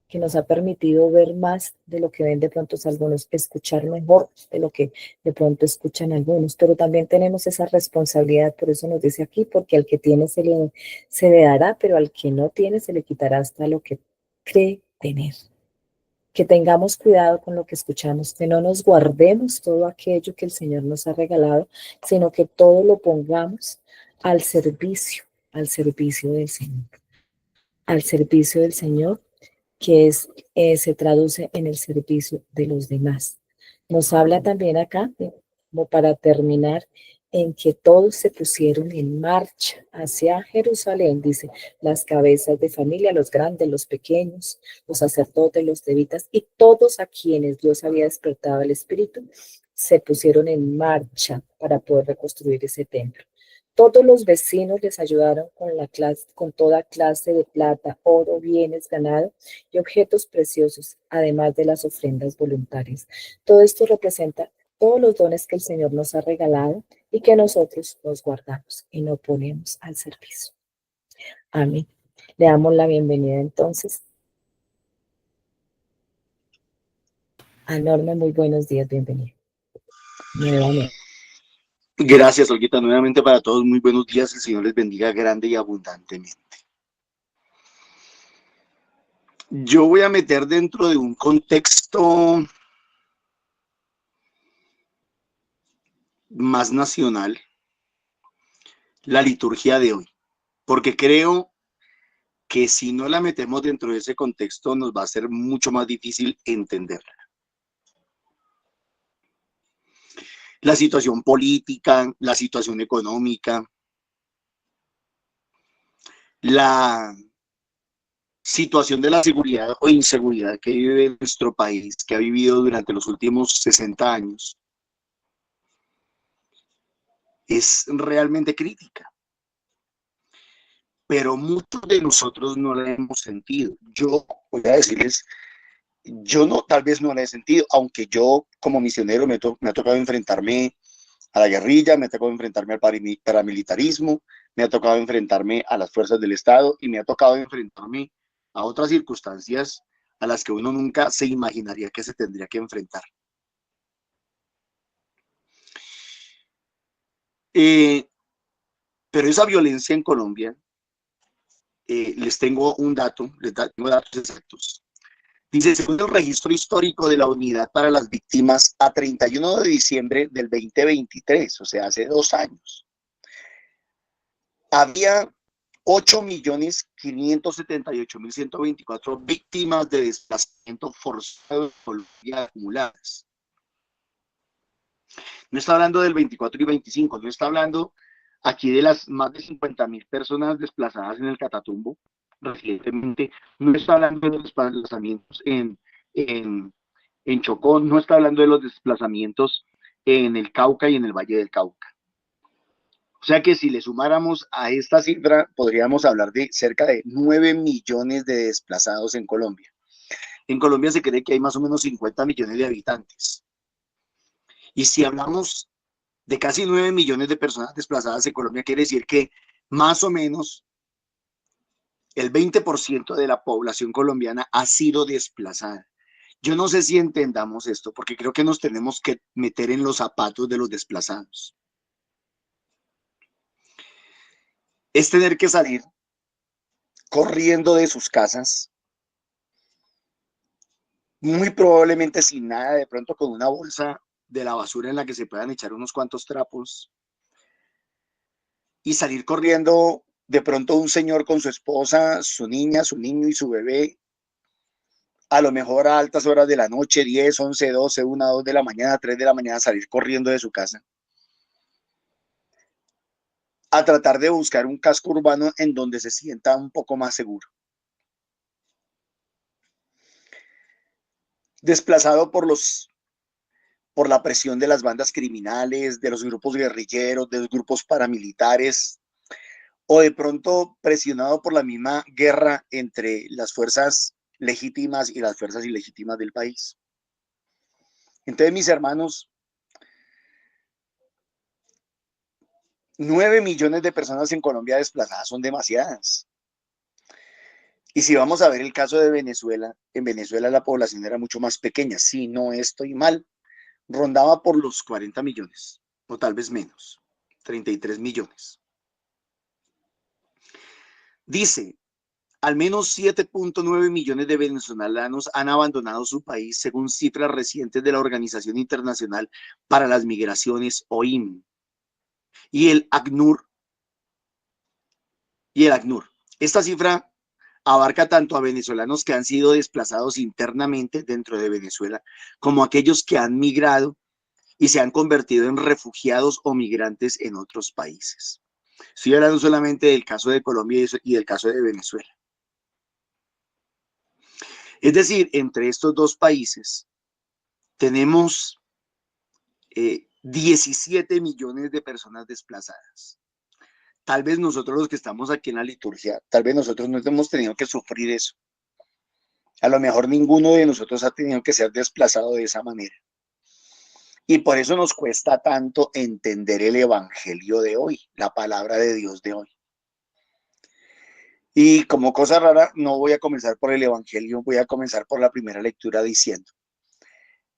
que nos ha permitido ver más de lo que ven de pronto algunos, escuchar mejor de lo que de pronto escuchan algunos, pero también tenemos esa responsabilidad, por eso nos dice aquí, porque al que tiene se le dará, pero al que no tiene se le quitará hasta lo que cree tener. Que tengamos cuidado con lo que escuchamos, que no nos guardemos todo aquello que el Señor nos ha regalado, sino que todo lo pongamos al servicio del Señor, al servicio del Señor, que se traduce en el servicio de los demás. Nos habla también acá, como para terminar, en que todos se pusieron en marcha hacia Jerusalén, dice, las cabezas de familia, los grandes, los pequeños, los sacerdotes, los levitas y todos a quienes Dios había despertado el Espíritu, se pusieron en marcha para poder reconstruir ese templo. Todos los vecinos les ayudaron con toda clase de plata, oro, bienes, ganado y objetos preciosos, además de las ofrendas voluntarias. Todo esto representa todos los dones que el Señor nos ha regalado y que nosotros nos guardamos y no ponemos al servicio. Amén. Le damos la bienvenida entonces a Norma. Muy buenos días, bienvenida. Nuevamente. Gracias, Olguita, nuevamente para todos. Muy buenos días. El Señor les bendiga grande y abundantemente. Yo voy a meter dentro de un contexto más nacional la liturgia de hoy, porque creo que si no la metemos dentro de ese contexto nos va a ser mucho más difícil entenderla. La situación política, la situación económica, la situación de la seguridad o inseguridad que vive nuestro país, que ha vivido durante los últimos 60 años, es realmente crítica. Pero muchos de nosotros no la hemos sentido. Yo voy a decirles, yo no, tal vez no la he sentido, aunque yo como misionero me ha tocado enfrentarme a la guerrilla, me ha tocado enfrentarme al paramilitarismo, me ha tocado enfrentarme a las fuerzas del Estado y me ha tocado enfrentarme a otras circunstancias a las que uno nunca se imaginaría que se tendría que enfrentar. Pero esa violencia en Colombia, les tengo un dato, tengo datos exactos. Dice, según el registro histórico de la Unidad para las Víctimas, a 31 de diciembre del 2023, o sea, hace 2 años, había 8.578.124 víctimas de desplazamiento forzado en Colombia acumuladas. No está hablando del 24 y 25, no está hablando aquí de las más de 50.000 personas desplazadas en el Catatumbo recientemente, no está hablando de los desplazamientos en Chocó, no está hablando de los desplazamientos en el Cauca y en el Valle del Cauca. O sea que si le sumáramos a esta cifra, podríamos hablar de cerca de 9 millones de desplazados en Colombia. En Colombia se cree que hay más o menos 50 millones de habitantes. Y si hablamos de casi 9 millones de personas desplazadas en Colombia, quiere decir que más o menos el 20% de la población colombiana ha sido desplazada. Yo no sé si entendamos esto, porque creo que nos tenemos que meter en los zapatos de los desplazados. Es tener que salir corriendo de sus casas, muy probablemente sin nada, de pronto con una bolsa de la basura en la que se puedan echar unos cuantos trapos, y salir corriendo de pronto un señor con su esposa, su niña, su niño y su bebé, a lo mejor a altas horas de la noche, 10, 11, 12, 1, 2 de la mañana, 3 de la mañana, salir corriendo de su casa, a tratar de buscar un casco urbano en donde se sienta un poco más seguro. Desplazado por la presión de las bandas criminales, de los grupos guerrilleros, de los grupos paramilitares, o de pronto presionado por la misma guerra entre las fuerzas legítimas y las fuerzas ilegítimas del país. Entonces, mis hermanos, 9 millones de personas en Colombia desplazadas son demasiadas. Y si vamos a ver el caso de Venezuela, en Venezuela la población era mucho más pequeña, si no estoy mal, rondaba por los 40 millones, o tal vez menos, 33 millones. Dice, al menos 7.9 millones de venezolanos han abandonado su país, según cifras recientes de la Organización Internacional para las Migraciones, OIM, y el ACNUR. Esta cifra abarca tanto a venezolanos que han sido desplazados internamente dentro de Venezuela, como aquellos que han migrado y se han convertido en refugiados o migrantes en otros países. Estoy hablando solamente del caso de Colombia y del caso de Venezuela. Es decir, entre estos dos países tenemos 17 millones de personas desplazadas. Tal vez nosotros los que estamos aquí en la liturgia, tal vez nosotros no hemos tenido que sufrir eso. A lo mejor ninguno de nosotros ha tenido que ser desplazado de esa manera. Y por eso nos cuesta tanto entender el evangelio de hoy, la palabra de Dios de hoy. Y como cosa rara, no voy a comenzar por el evangelio, voy a comenzar por la primera lectura diciendo: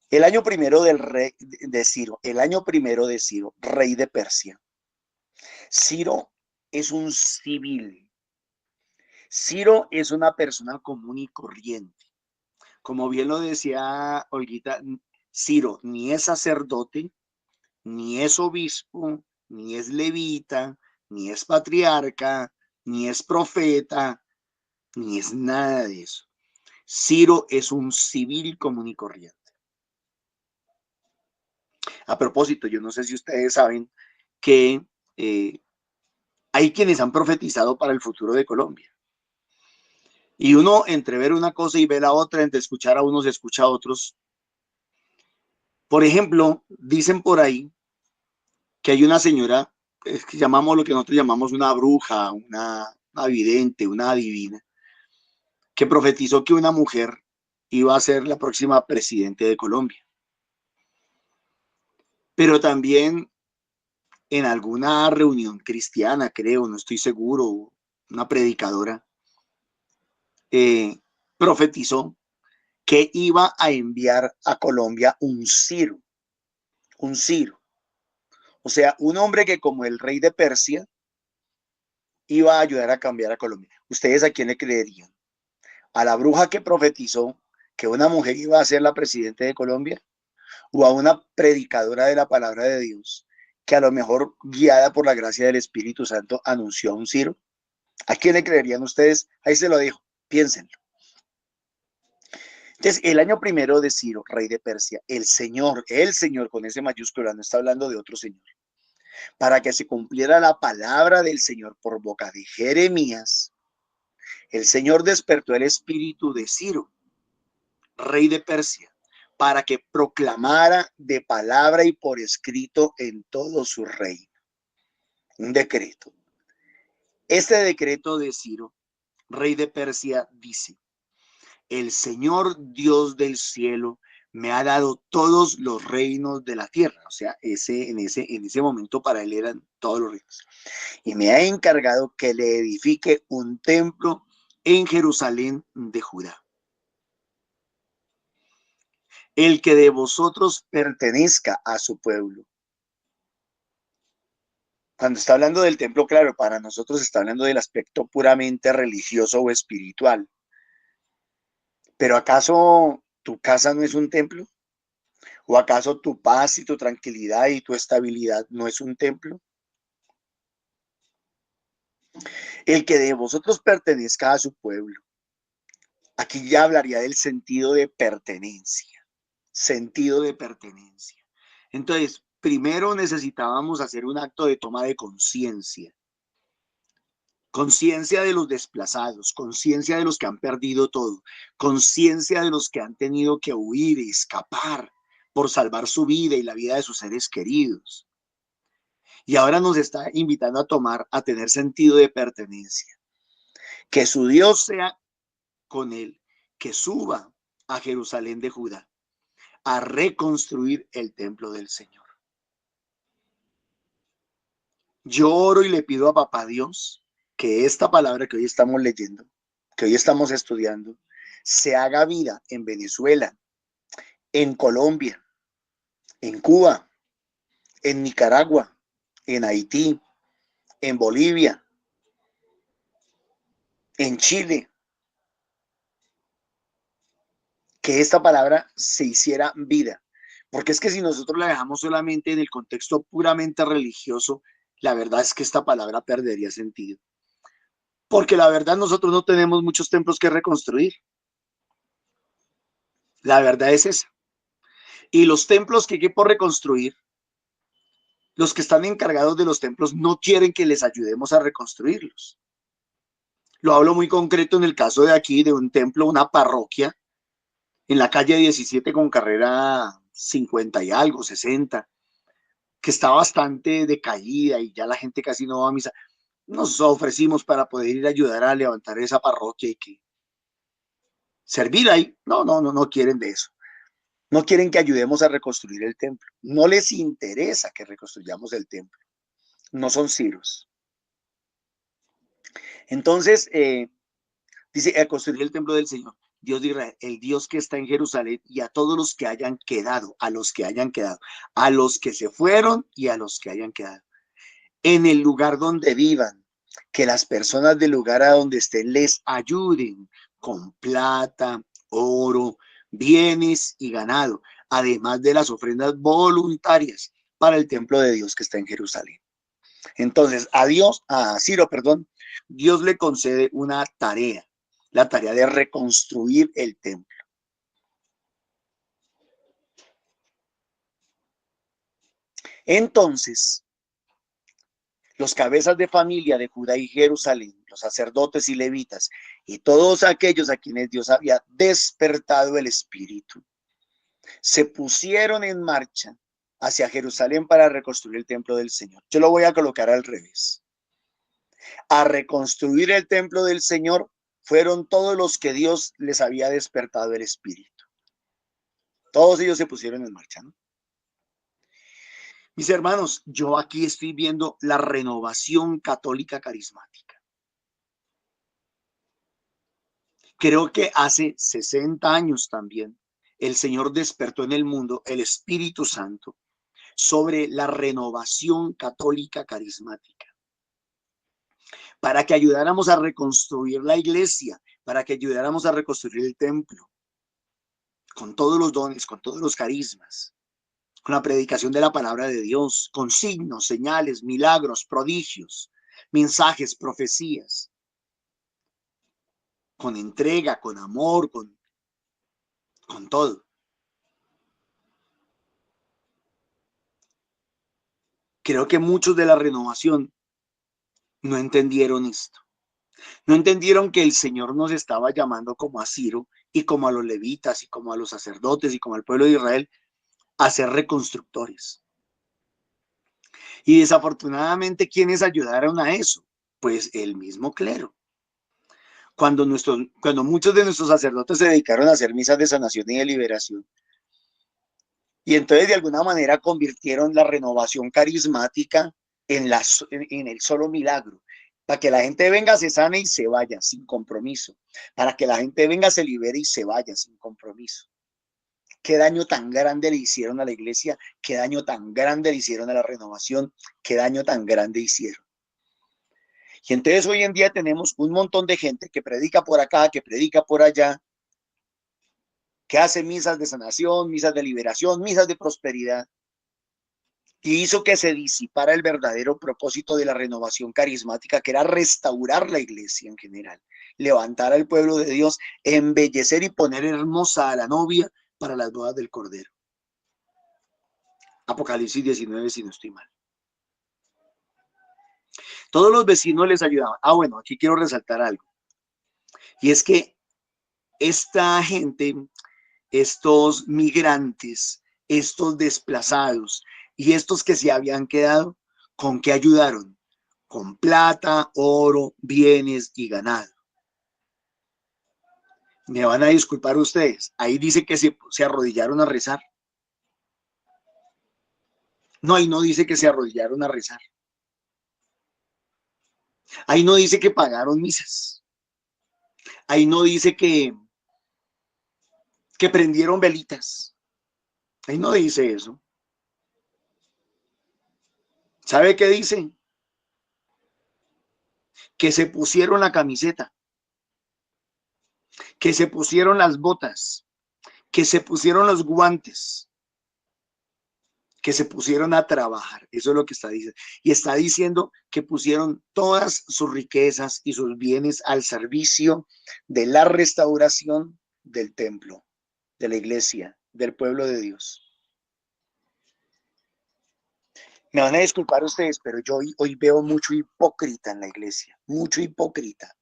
el año primero del rey de Ciro, rey de Persia. Ciro es un civil. Ciro es una persona común y corriente. Como bien lo decía Olguita, Ciro ni es sacerdote, ni es obispo, ni es levita, ni es patriarca, ni es profeta, ni es nada de eso. Ciro es un civil común y corriente. A propósito, yo no sé si ustedes saben que hay quienes han profetizado para el futuro de Colombia. Y uno, entre ver una cosa y ver la otra, entre escuchar a unos y escuchar a otros. Por ejemplo, dicen por ahí que hay una señora, es que llamamos lo que nosotros llamamos una bruja, una vidente, una adivina, que profetizó que una mujer iba a ser la próxima presidente de Colombia. Pero también en alguna reunión cristiana, creo, no estoy seguro, una predicadora, profetizó que iba a enviar a Colombia un Ciro, un Ciro. O sea, un hombre que como el rey de Persia iba a ayudar a cambiar a Colombia. ¿Ustedes a quién le creerían? ¿A la bruja que profetizó que una mujer iba a ser la presidenta de Colombia? ¿O a una predicadora de la palabra de Dios que a lo mejor guiada por la gracia del Espíritu Santo anunció a un Ciro? ¿A quién le creerían ustedes? Ahí se lo dijo, piénsenlo. Entonces, el año primero de Ciro, rey de Persia, el Señor con ese mayúscula, no está hablando de otro Señor, para que se cumpliera la palabra del Señor por boca de Jeremías, el Señor despertó el espíritu de Ciro, rey de Persia, para que proclamara de palabra y por escrito en todo su reino. Un decreto. Este decreto de Ciro, rey de Persia, dice: el Señor Dios del cielo me ha dado todos los reinos de la tierra. O sea, en ese momento para él eran todos los reinos. Y me ha encargado que le edifique un templo en Jerusalén de Judá. El que de vosotros pertenezca a su pueblo. Cuando está hablando del templo, claro, para nosotros está hablando del aspecto puramente religioso o espiritual. ¿Pero acaso tu casa no es un templo? ¿O acaso tu paz y tu tranquilidad y tu estabilidad no es un templo? El que de vosotros pertenezca a su pueblo. Aquí ya hablaría del sentido de pertenencia. Sentido de pertenencia. Entonces, primero necesitábamos hacer un acto de toma de conciencia. Conciencia de los desplazados, conciencia de los que han perdido todo, conciencia de los que han tenido que huir y escapar por salvar su vida y la vida de sus seres queridos. Y ahora nos está invitando a tener sentido de pertenencia. Que su Dios sea con él, que suba a Jerusalén de Judá a reconstruir el templo del Señor. Yo oro y le pido a Papá Dios que esta palabra que hoy estamos leyendo, que hoy estamos estudiando, se haga vida en Venezuela, en Colombia, en Cuba, en Nicaragua, en Haití, en Bolivia, en Chile. Que esta palabra se hiciera vida. Porque es que si nosotros la dejamos solamente en el contexto puramente religioso, la verdad es que esta palabra perdería sentido. Porque la verdad nosotros no tenemos muchos templos que reconstruir. La verdad es esa. Y los templos que hay que por reconstruir, los que están encargados de los templos no quieren que les ayudemos a reconstruirlos. Lo hablo muy concreto en el caso de aquí, de un templo, una parroquia, en la calle 17 con carrera 50 y algo, 60, que está bastante decaída y ya la gente casi no va a misa. Nos ofrecimos para poder ir a ayudar a levantar esa parroquia y que servir ahí. No quieren de eso. No quieren que ayudemos a reconstruir el templo. No les interesa que reconstruyamos el templo. No son ciros. Entonces, dice, a construir el templo del Señor, Dios de Israel, el Dios que está en Jerusalén, y a todos los que hayan quedado, a los que hayan quedado, a los que se fueron y a los que hayan quedado. En el lugar donde vivan, que las personas del lugar a donde estén les ayuden con plata, oro, bienes y ganado, además de las ofrendas voluntarias, para el templo de Dios que está en Jerusalén. Entonces, a Ciro, perdón, Dios le concede una tarea, la tarea de reconstruir el templo. Entonces, los cabezas de familia de Judá y Jerusalén, los sacerdotes y levitas, y todos aquellos a quienes Dios había despertado el espíritu, se pusieron en marcha hacia Jerusalén para reconstruir el templo del Señor. Yo lo voy a colocar al revés. A reconstruir el templo del Señor fueron todos los que Dios les había despertado el espíritu. Todos ellos se pusieron en marcha, ¿no? Mis hermanos, yo aquí estoy viendo la renovación católica carismática. Creo que hace 60 años también el Señor despertó en el mundo el Espíritu Santo sobre la renovación católica carismática, para que ayudáramos a reconstruir la iglesia, para que ayudáramos a reconstruir el templo, con todos los dones, con todos los carismas, con la predicación de la palabra de Dios, con signos, señales, milagros, prodigios, mensajes, profecías, con entrega, con amor, con todo. Creo que muchos de la renovación no entendieron esto. No entendieron que el Señor nos estaba llamando como a Ciro y como a los levitas y como a los sacerdotes y como al pueblo de Israel a ser reconstructores. Y desafortunadamente, ¿quiénes ayudaron a eso? Pues el mismo clero. Cuando muchos de nuestros sacerdotes se dedicaron a hacer misas de sanación y de liberación, y entonces de alguna manera convirtieron la renovación carismática en el solo milagro, para que la gente venga, se sane y se vaya sin compromiso, para que la gente venga, se libere y se vaya sin compromiso. Qué daño tan grande le hicieron a la iglesia, qué daño tan grande le hicieron a la renovación, qué daño tan grande hicieron. Y entonces hoy en día tenemos un montón de gente que predica por acá, que predica por allá, que hace misas de sanación, misas de liberación, misas de prosperidad, y hizo que se disipara el verdadero propósito de la renovación carismática, que era restaurar la iglesia en general, levantar al pueblo de Dios, embellecer y poner hermosa a la novia para las bodas del Cordero. Apocalipsis 19, si no estoy mal. Todos los vecinos les ayudaban. Bueno, aquí quiero resaltar algo. Y es que esta gente, estos migrantes, estos desplazados y estos que se habían quedado, ¿con qué ayudaron? Con plata, oro, bienes y ganado. Me van a disculpar ustedes. Ahí dice que se arrodillaron a rezar. No, ahí no dice que se arrodillaron a rezar. Ahí no dice que pagaron misas. Ahí no dice que prendieron velitas. Ahí no dice eso. ¿Sabe qué dice? Que se pusieron la camiseta, que se pusieron las botas, que se pusieron los guantes, que se pusieron a trabajar. Eso es lo que está diciendo. Y está diciendo que pusieron todas sus riquezas y sus bienes al servicio de la restauración del templo, de la iglesia, del pueblo de Dios. Me van a disculpar ustedes, pero yo hoy veo mucho hipócrita en la iglesia, mucho hipócrita.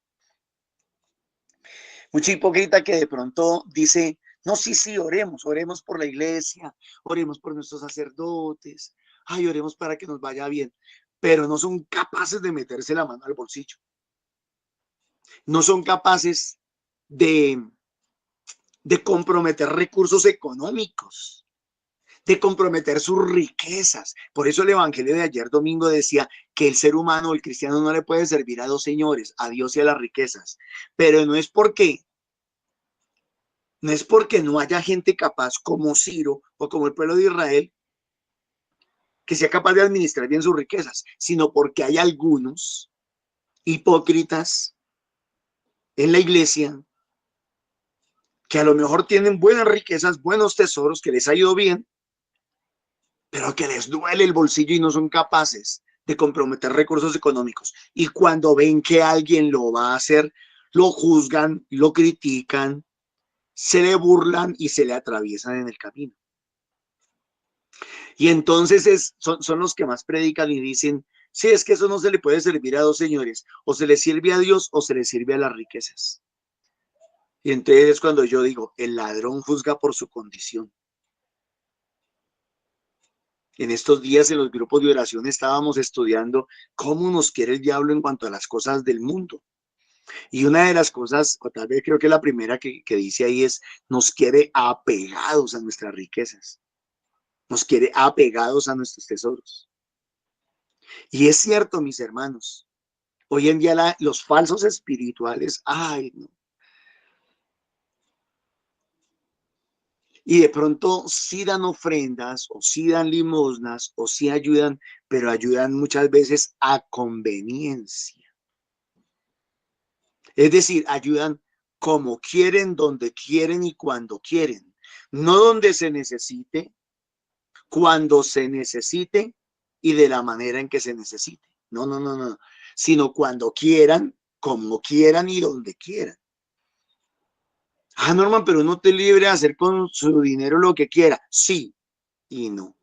Mucho hipócrita que de pronto dice, no, sí, oremos por la iglesia, oremos por nuestros sacerdotes, oremos para que nos vaya bien, pero no son capaces de meterse la mano al bolsillo. No son capaces de comprometer recursos económicos, de comprometer sus riquezas. Por eso el evangelio de ayer domingo decía que el ser humano, el cristiano, no le puede servir a dos señores, a Dios y a las riquezas. Pero no es porque no haya gente capaz como Ciro o como el pueblo de Israel que sea capaz de administrar bien sus riquezas, sino porque hay algunos hipócritas en la iglesia que a lo mejor tienen buenas riquezas, buenos tesoros, que les ha ido bien, pero que les duele el bolsillo y no son capaces de comprometer recursos económicos. Y cuando ven que alguien lo va a hacer, lo juzgan, lo critican, se le burlan y se le atraviesan en el camino. Y entonces son los que más predican y dicen, sí, es que eso no se le puede servir a dos señores, o se le sirve a Dios o se le sirve a las riquezas. Y entonces es cuando yo digo, el ladrón juzga por su condición. En estos días en los grupos de oración estábamos estudiando cómo nos quiere el diablo en cuanto a las cosas del mundo. Y una de las cosas, o tal vez creo que la primera que dice ahí es, nos quiere apegados a nuestras riquezas. Nos quiere apegados a nuestros tesoros. Y es cierto, mis hermanos, hoy en día los falsos espirituales, ay, no. Y de pronto sí dan ofrendas, o sí dan limosnas, o sí ayudan, pero ayudan muchas veces a conveniencia. Es decir, ayudan como quieren, donde quieren y cuando quieren. No donde se necesite, cuando se necesite y de la manera en que se necesite. No, no, no, no. Sino cuando quieran, como quieran y donde quieran. Ah, Norman, pero uno te libre de hacer con su dinero lo que quiera. Sí y no.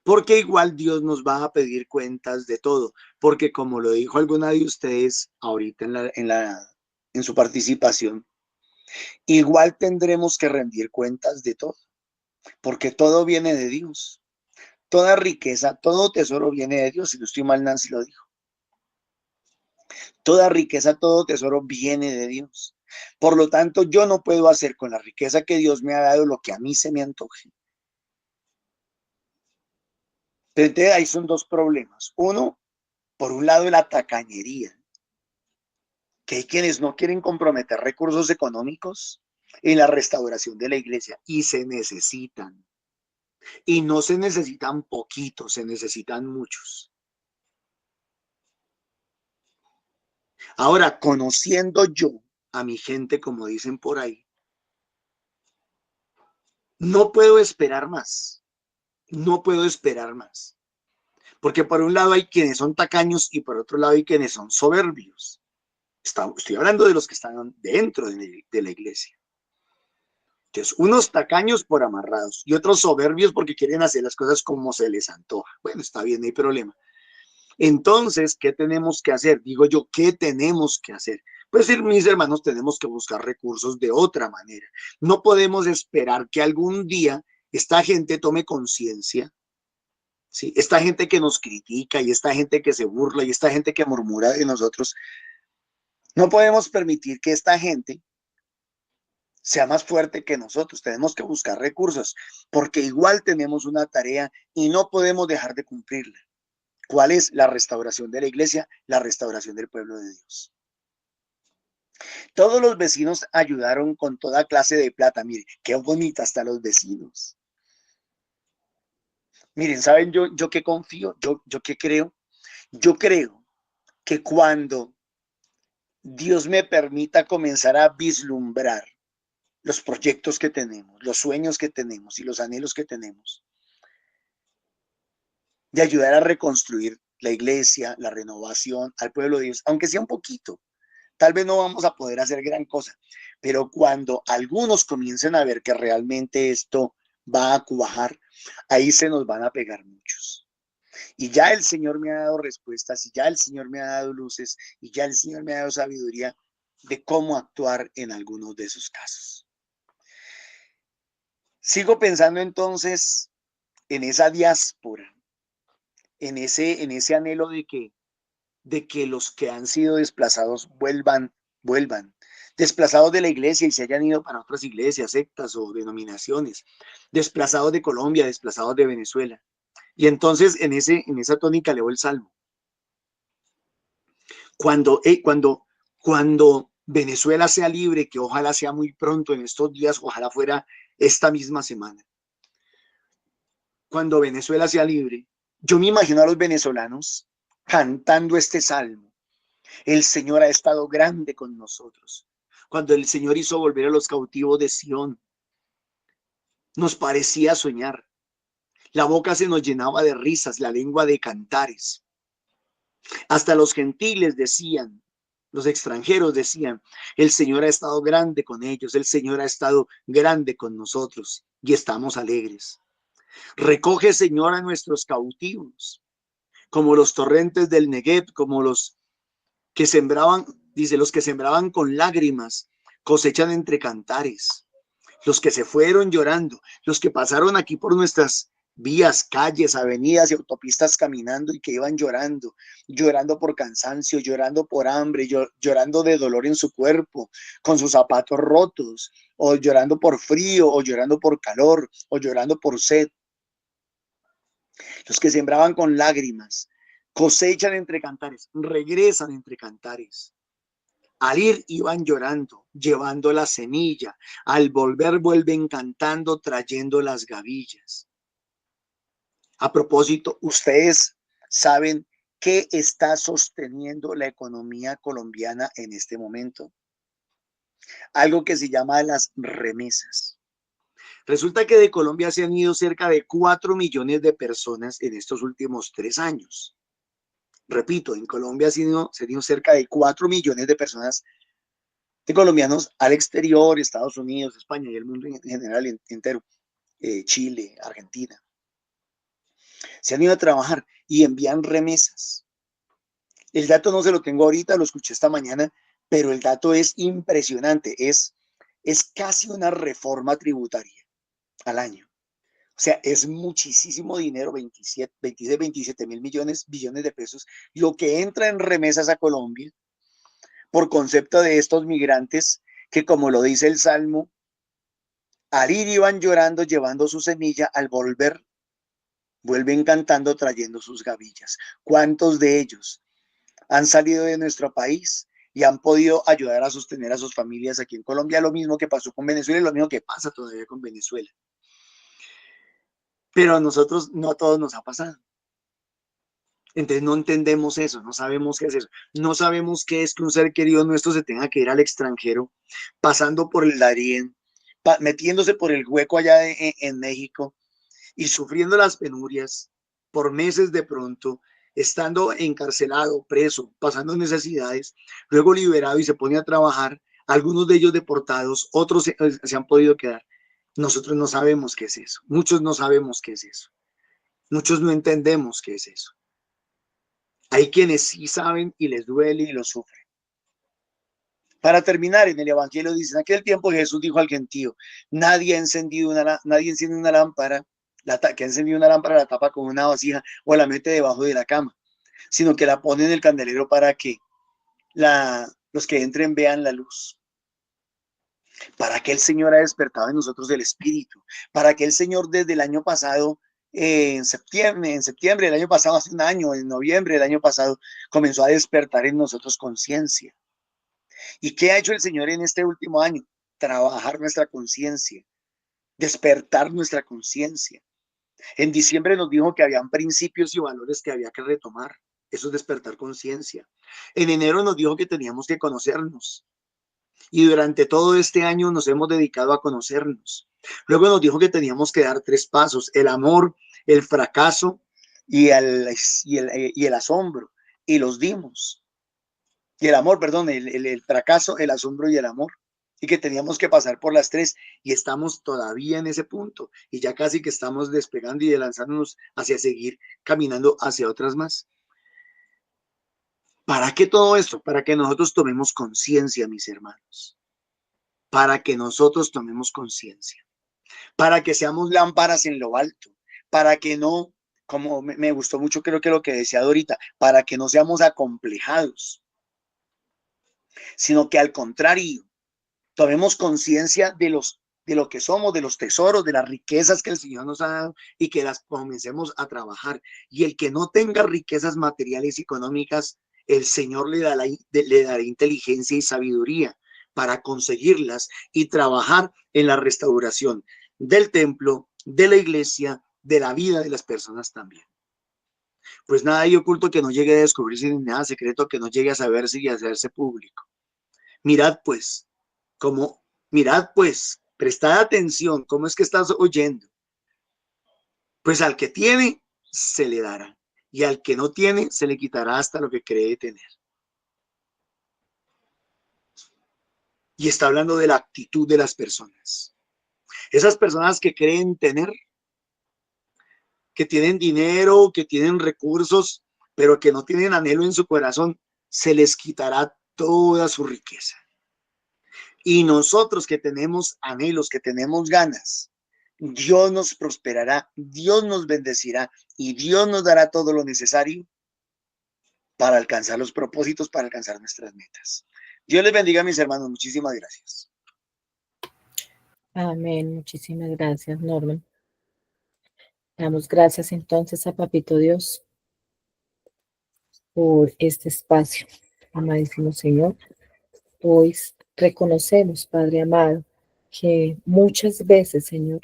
Porque igual Dios nos va a pedir cuentas de todo. Porque como lo dijo alguna de ustedes ahorita en su participación, igual tendremos que rendir cuentas de todo. Porque todo viene de Dios. Toda riqueza, todo tesoro viene de Dios. Si no estoy mal, Nancy lo dijo. Toda riqueza, todo tesoro viene de Dios. Por lo tanto, yo no puedo hacer con la riqueza que Dios me ha dado lo que a mí se me antoje. Entonces, ahí son dos problemas. Uno, por un lado, la tacañería, que hay quienes no quieren comprometer recursos económicos en la restauración de la iglesia y se necesitan. Y no se necesitan poquitos, se necesitan muchos. Ahora, conociendo yo a mi gente, como dicen por ahí, no puedo esperar más. No puedo esperar más. Porque por un lado hay quienes son tacaños y por otro lado hay quienes son soberbios. Estoy hablando de los que están dentro de la iglesia. Entonces, unos tacaños por amarrados y otros soberbios porque quieren hacer las cosas como se les antoja. Bueno, está bien, no hay problema. Entonces, ¿qué tenemos que hacer? Digo yo, ¿qué tenemos que hacer? Pues mis hermanos, tenemos que buscar recursos de otra manera. No podemos esperar que algún día esta gente tome conciencia. ¿Sí? Esta gente que nos critica y esta gente que se burla y esta gente que murmura de nosotros, no podemos permitir que esta gente sea más fuerte que nosotros. Tenemos que buscar recursos porque igual tenemos una tarea y no podemos dejar de cumplirla. ¿Cuál es? La restauración de la iglesia, la restauración del pueblo de Dios. Todos los vecinos ayudaron con toda clase de plata. Miren, qué bonita están los vecinos. Miren, ¿saben yo qué confío? ¿Yo qué creo? Yo creo que cuando Dios me permita comenzar a vislumbrar los proyectos que tenemos, los sueños que tenemos y los anhelos que tenemos, de ayudar a reconstruir la iglesia, la renovación al pueblo de Dios, aunque sea un poquito. Tal vez no vamos a poder hacer gran cosa, pero cuando algunos comiencen a ver que realmente esto va a cuajar, ahí se nos van a pegar muchos. Y ya el Señor me ha dado respuestas, y ya el Señor me ha dado luces, y ya el Señor me ha dado sabiduría de cómo actuar en algunos de esos casos. Sigo pensando entonces en esa diáspora, en ese anhelo de que los que han sido desplazados vuelvan, desplazados de la iglesia y se hayan ido para otras iglesias, sectas o denominaciones, desplazados de Colombia, desplazados de Venezuela. Y entonces en esa tónica leo el Salmo. Cuando Venezuela sea libre, que ojalá sea muy pronto en estos días, ojalá fuera esta misma semana. Cuando Venezuela sea libre, yo me imagino a los venezolanos cantando este salmo. El Señor ha estado grande con nosotros. Cuando el Señor hizo volver a los cautivos de Sión, nos parecía soñar. La boca se nos llenaba de risas, la lengua de cantares. Hasta los gentiles decían, los extranjeros decían, el Señor ha estado grande con ellos, el Señor ha estado grande con nosotros y estamos alegres. Recoge, Señor, a nuestros cautivos, como los torrentes del Negev, como los que sembraban, dice, los que sembraban con lágrimas, cosechan entre cantares. Los que se fueron llorando, los que pasaron aquí por nuestras vías, calles, avenidas y autopistas caminando y que iban llorando, llorando por cansancio, llorando por hambre, llorando de dolor en su cuerpo, con sus zapatos rotos, o llorando por frío, o llorando por calor, o llorando por sed. Los que sembraban con lágrimas, cosechan entre cantares, regresan entre cantares. Al ir iban llorando, llevando la semilla. Al volver vuelven cantando, trayendo las gavillas. A propósito, ustedes saben qué está sosteniendo la economía colombiana en este momento. Algo que se llama las remesas. Resulta que de Colombia se han ido cerca de 4 millones de personas en estos últimos 3 años. Repito, en Colombia se han ido cerca de 4 millones de personas, de colombianos al exterior, Estados Unidos, España y el mundo en general entero, Chile, Argentina. Se han ido a trabajar y envían remesas. El dato no se lo tengo ahorita, lo escuché esta mañana, pero el dato es impresionante. Es casi una reforma tributaria al año. O sea, es muchísimo dinero, 26, 27 mil billones de pesos, lo que entra en remesas a Colombia por concepto de estos migrantes que, como lo dice el Salmo, al ir iban llorando, llevando su semilla, al volver vuelven cantando, trayendo sus gavillas. ¿Cuántos de ellos han salido de nuestro país y han podido ayudar a sostener a sus familias aquí en Colombia? Lo mismo que pasó con Venezuela y lo mismo que pasa todavía con Venezuela. Pero a nosotros no a todos nos ha pasado. Entonces no entendemos eso, no sabemos qué es eso. No sabemos qué es que un ser querido nuestro se tenga que ir al extranjero, pasando por el Darién, metiéndose por el hueco allá en México y sufriendo las penurias por meses de pronto, estando encarcelado, preso, pasando necesidades, luego liberado y se pone a trabajar, algunos de ellos deportados, otros se han podido quedar. Nosotros no sabemos qué es eso, muchos no sabemos qué es eso, muchos no entendemos qué es eso. Hay quienes sí saben y les duele y lo sufren. Para terminar, en el Evangelio dice, en aquel tiempo Jesús dijo al gentío, nadie enciende una lámpara, que ha encendido una lámpara, la tapa con una vasija o la mete debajo de la cama, sino que la pone en el candelero para que los que entren vean la luz. Para que el Señor ha despertado en nosotros el Espíritu, para que el Señor desde el año pasado, en septiembre del año pasado, hace un año, en noviembre del año pasado, comenzó a despertar en nosotros conciencia. ¿Y qué ha hecho el Señor en este último año? Trabajar nuestra conciencia, despertar nuestra conciencia. En diciembre nos dijo que habían principios y valores que había que retomar. Eso es despertar conciencia. En enero nos dijo que teníamos que conocernos. Y durante todo este año nos hemos dedicado a conocernos. Luego nos dijo que teníamos que dar 3 pasos: el amor, el fracaso y el asombro. Y los dimos. Y el amor, perdón, el fracaso, el asombro y el amor. Y que teníamos que pasar por las 3 y estamos todavía en ese punto. Y ya casi que estamos despegando y lanzándonos hacia seguir caminando hacia otras más. ¿Para qué todo esto? Para que nosotros tomemos conciencia, mis hermanos. Para que nosotros tomemos conciencia. Para que seamos lámparas en lo alto. Para que no, como me gustó mucho, creo que lo que decía Dorita, para que no seamos acomplejados, sino que al contrario, tomemos conciencia de lo que somos, de los tesoros, de las riquezas que el Señor nos ha dado y que las comencemos a trabajar. Y el que no tenga riquezas materiales y económicas, el Señor le dará inteligencia y sabiduría para conseguirlas y trabajar en la restauración del templo, de la iglesia, de la vida de las personas también. Pues nada hay oculto que no llegue a descubrirse, ni nada secreto que no llegue a saberse y a hacerse público. Mirad pues, prestad atención, ¿cómo es que estás oyendo? Pues al que tiene, se le dará, y al que no tiene, se le quitará hasta lo que cree tener. Y está hablando de la actitud de las personas. Esas personas que creen tener, que tienen dinero, que tienen recursos, pero que no tienen anhelo en su corazón, se les quitará toda su riqueza. Y nosotros que tenemos anhelos, que tenemos ganas, Dios nos prosperará, Dios nos bendecirá y Dios nos dará todo lo necesario para alcanzar los propósitos, para alcanzar nuestras metas. Dios les bendiga, mis hermanos. Muchísimas gracias. Amén. Muchísimas gracias, Norman. Damos gracias entonces a Papito Dios por este espacio. Amadísimo Señor, hoy reconocemos, Padre amado, que muchas veces, Señor,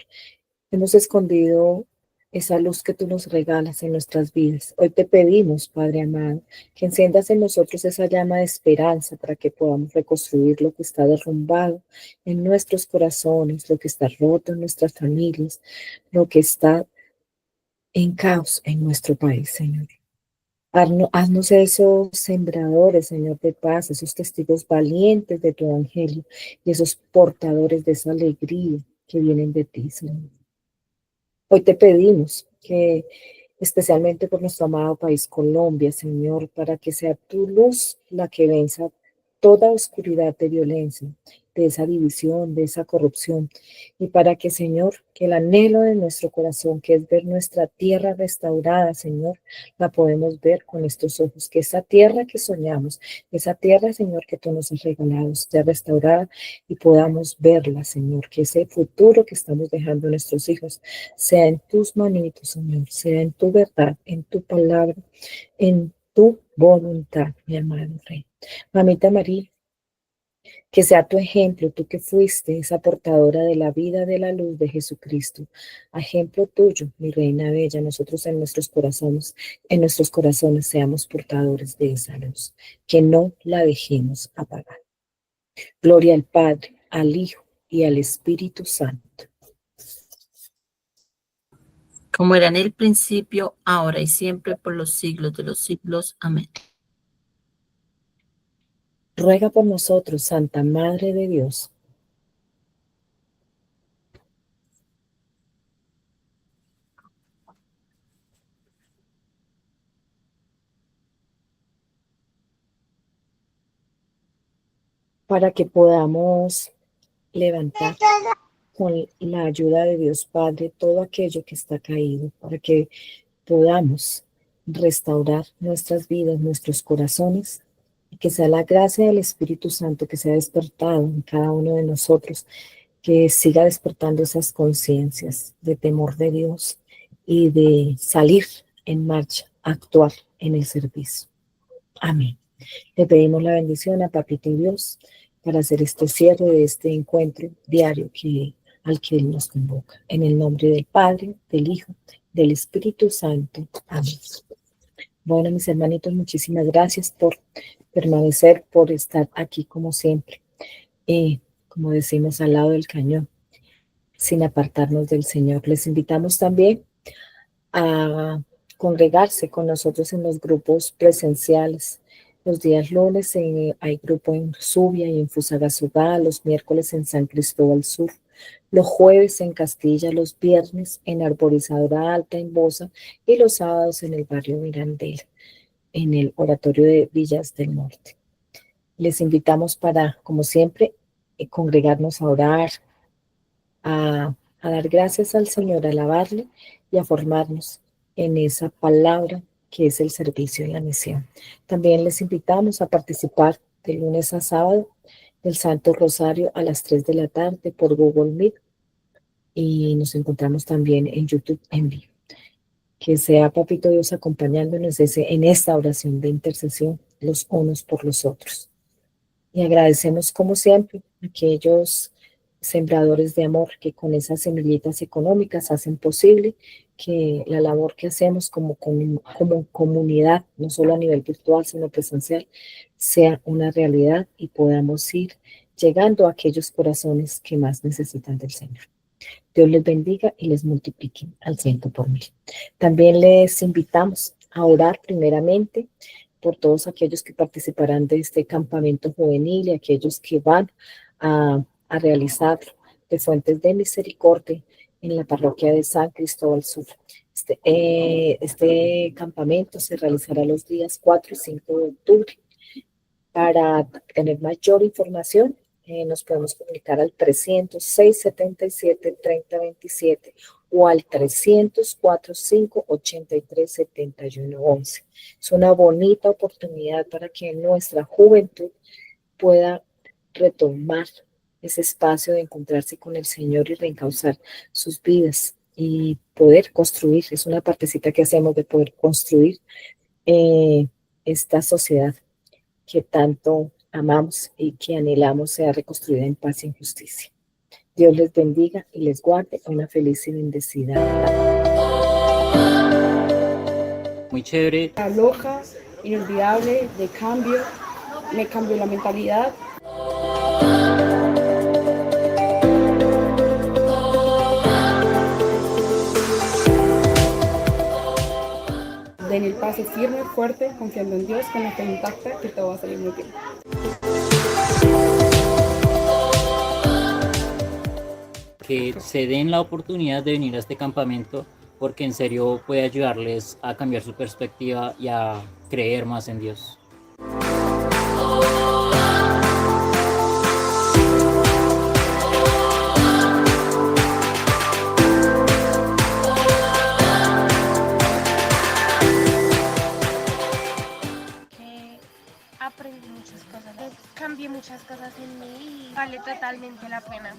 hemos escondido esa luz que tú nos regalas en nuestras vidas. Hoy te pedimos, Padre amado, que enciendas en nosotros esa llama de esperanza para que podamos reconstruir lo que está derrumbado en nuestros corazones, lo que está roto en nuestras familias, lo que está en caos en nuestro país, Señor. Haznos esos sembradores, Señor, de paz, esos testigos valientes de tu evangelio y esos portadores de esa alegría que vienen de ti, Señor. Hoy te pedimos que, especialmente por nuestro amado país Colombia, Señor, para que sea tu luz la que venza toda oscuridad de violencia, de esa división, de esa corrupción, y para que, Señor, que el anhelo de nuestro corazón, que es ver nuestra tierra restaurada, Señor, la podemos ver con estos ojos, que esa tierra que soñamos, esa tierra, Señor, que tú nos has regalado, sea restaurada y podamos verla, Señor, que ese futuro que estamos dejando a nuestros hijos sea en tus manitos, Señor, sea en tu verdad, en tu palabra, en tu voluntad, mi amado Rey. Mamita María, que sea tu ejemplo, tú que fuiste esa portadora de la vida, de la luz de Jesucristo. Ejemplo tuyo, mi reina bella, nosotros en nuestros corazones seamos portadores de esa luz, que no la dejemos apagar. Gloria al Padre, al Hijo y al Espíritu Santo. Como era en el principio, ahora y siempre, por los siglos de los siglos. Amén. Ruega por nosotros, Santa Madre de Dios, para que podamos levantar con la ayuda de Dios Padre todo aquello que está caído, para que podamos restaurar nuestras vidas, nuestros corazones, y que sea la gracia del Espíritu Santo que sea despertado en cada uno de nosotros, que siga despertando esas conciencias de temor de Dios y de salir en marcha, actuar en el servicio. Amén. Le pedimos la bendición a Papito Dios para hacer este cierre de este encuentro diario al que Él nos convoca. En el nombre del Padre, del Hijo, del Espíritu Santo. Amén. Bueno, mis hermanitos, muchísimas gracias por permanecer, por estar aquí como siempre. Como decimos, al lado del cañón, sin apartarnos del Señor. Les invitamos también a congregarse con nosotros en los grupos presenciales. Los días lunes hay grupo en Subia y en Fusagasugá, los miércoles en San Cristóbal Sur, los jueves en Castilla, los viernes en Arborizadora Alta en Bosa y los sábados en el barrio Mirandela, en el oratorio de Villas del Norte. Les invitamos para, como siempre, congregarnos a orar, a dar gracias al Señor, a alabarle y a formarnos en esa palabra que es el servicio y la misión. También les invitamos a participar de lunes a sábado del Santo Rosario a las 3 de la tarde por Google Meet, y nos encontramos también en YouTube en vivo. Que sea Papito Dios acompañándonos en esta oración de intercesión los unos por los otros. Y agradecemos como siempre a aquellos sembradores de amor que con esas semillitas económicas hacen posible que la labor que hacemos como comunidad, no solo a nivel virtual, sino presencial, sea una realidad y podamos ir llegando a aquellos corazones que más necesitan del Señor. Dios les bendiga y les multiplique al 100 por 1000. También les invitamos a orar primeramente por todos aquellos que participarán de este campamento juvenil y aquellos que van a realizar de Fuentes de Misericordia en la parroquia de San Cristóbal Sur. Este campamento se realizará los días 4 y 5 de octubre. Para tener mayor información, nos podemos comunicar al 300-677-3027 o al 300-45-83-71-11. Es una bonita oportunidad para que nuestra juventud pueda retomar ese espacio de encontrarse con el Señor y reencauzar sus vidas y poder construir. Es una partecita que hacemos de poder construir esta sociedad que tanto amamos y que anhelamos sea reconstruida en paz y en justicia. Dios les bendiga y les guarde. Una feliz y bendecida Navidad. Muy chévere. La loca, inolvidable, de cambio, me cambió la mentalidad. Den el paso firme, fuerte, confiando en Dios, con la fe intacta, que todo va a salir muy bien. Que se den la oportunidad de venir a este campamento porque en serio puede ayudarles a cambiar su perspectiva y a creer más en Dios. Aprendí muchas cosas, cambié muchas cosas en mí y vale totalmente la pena.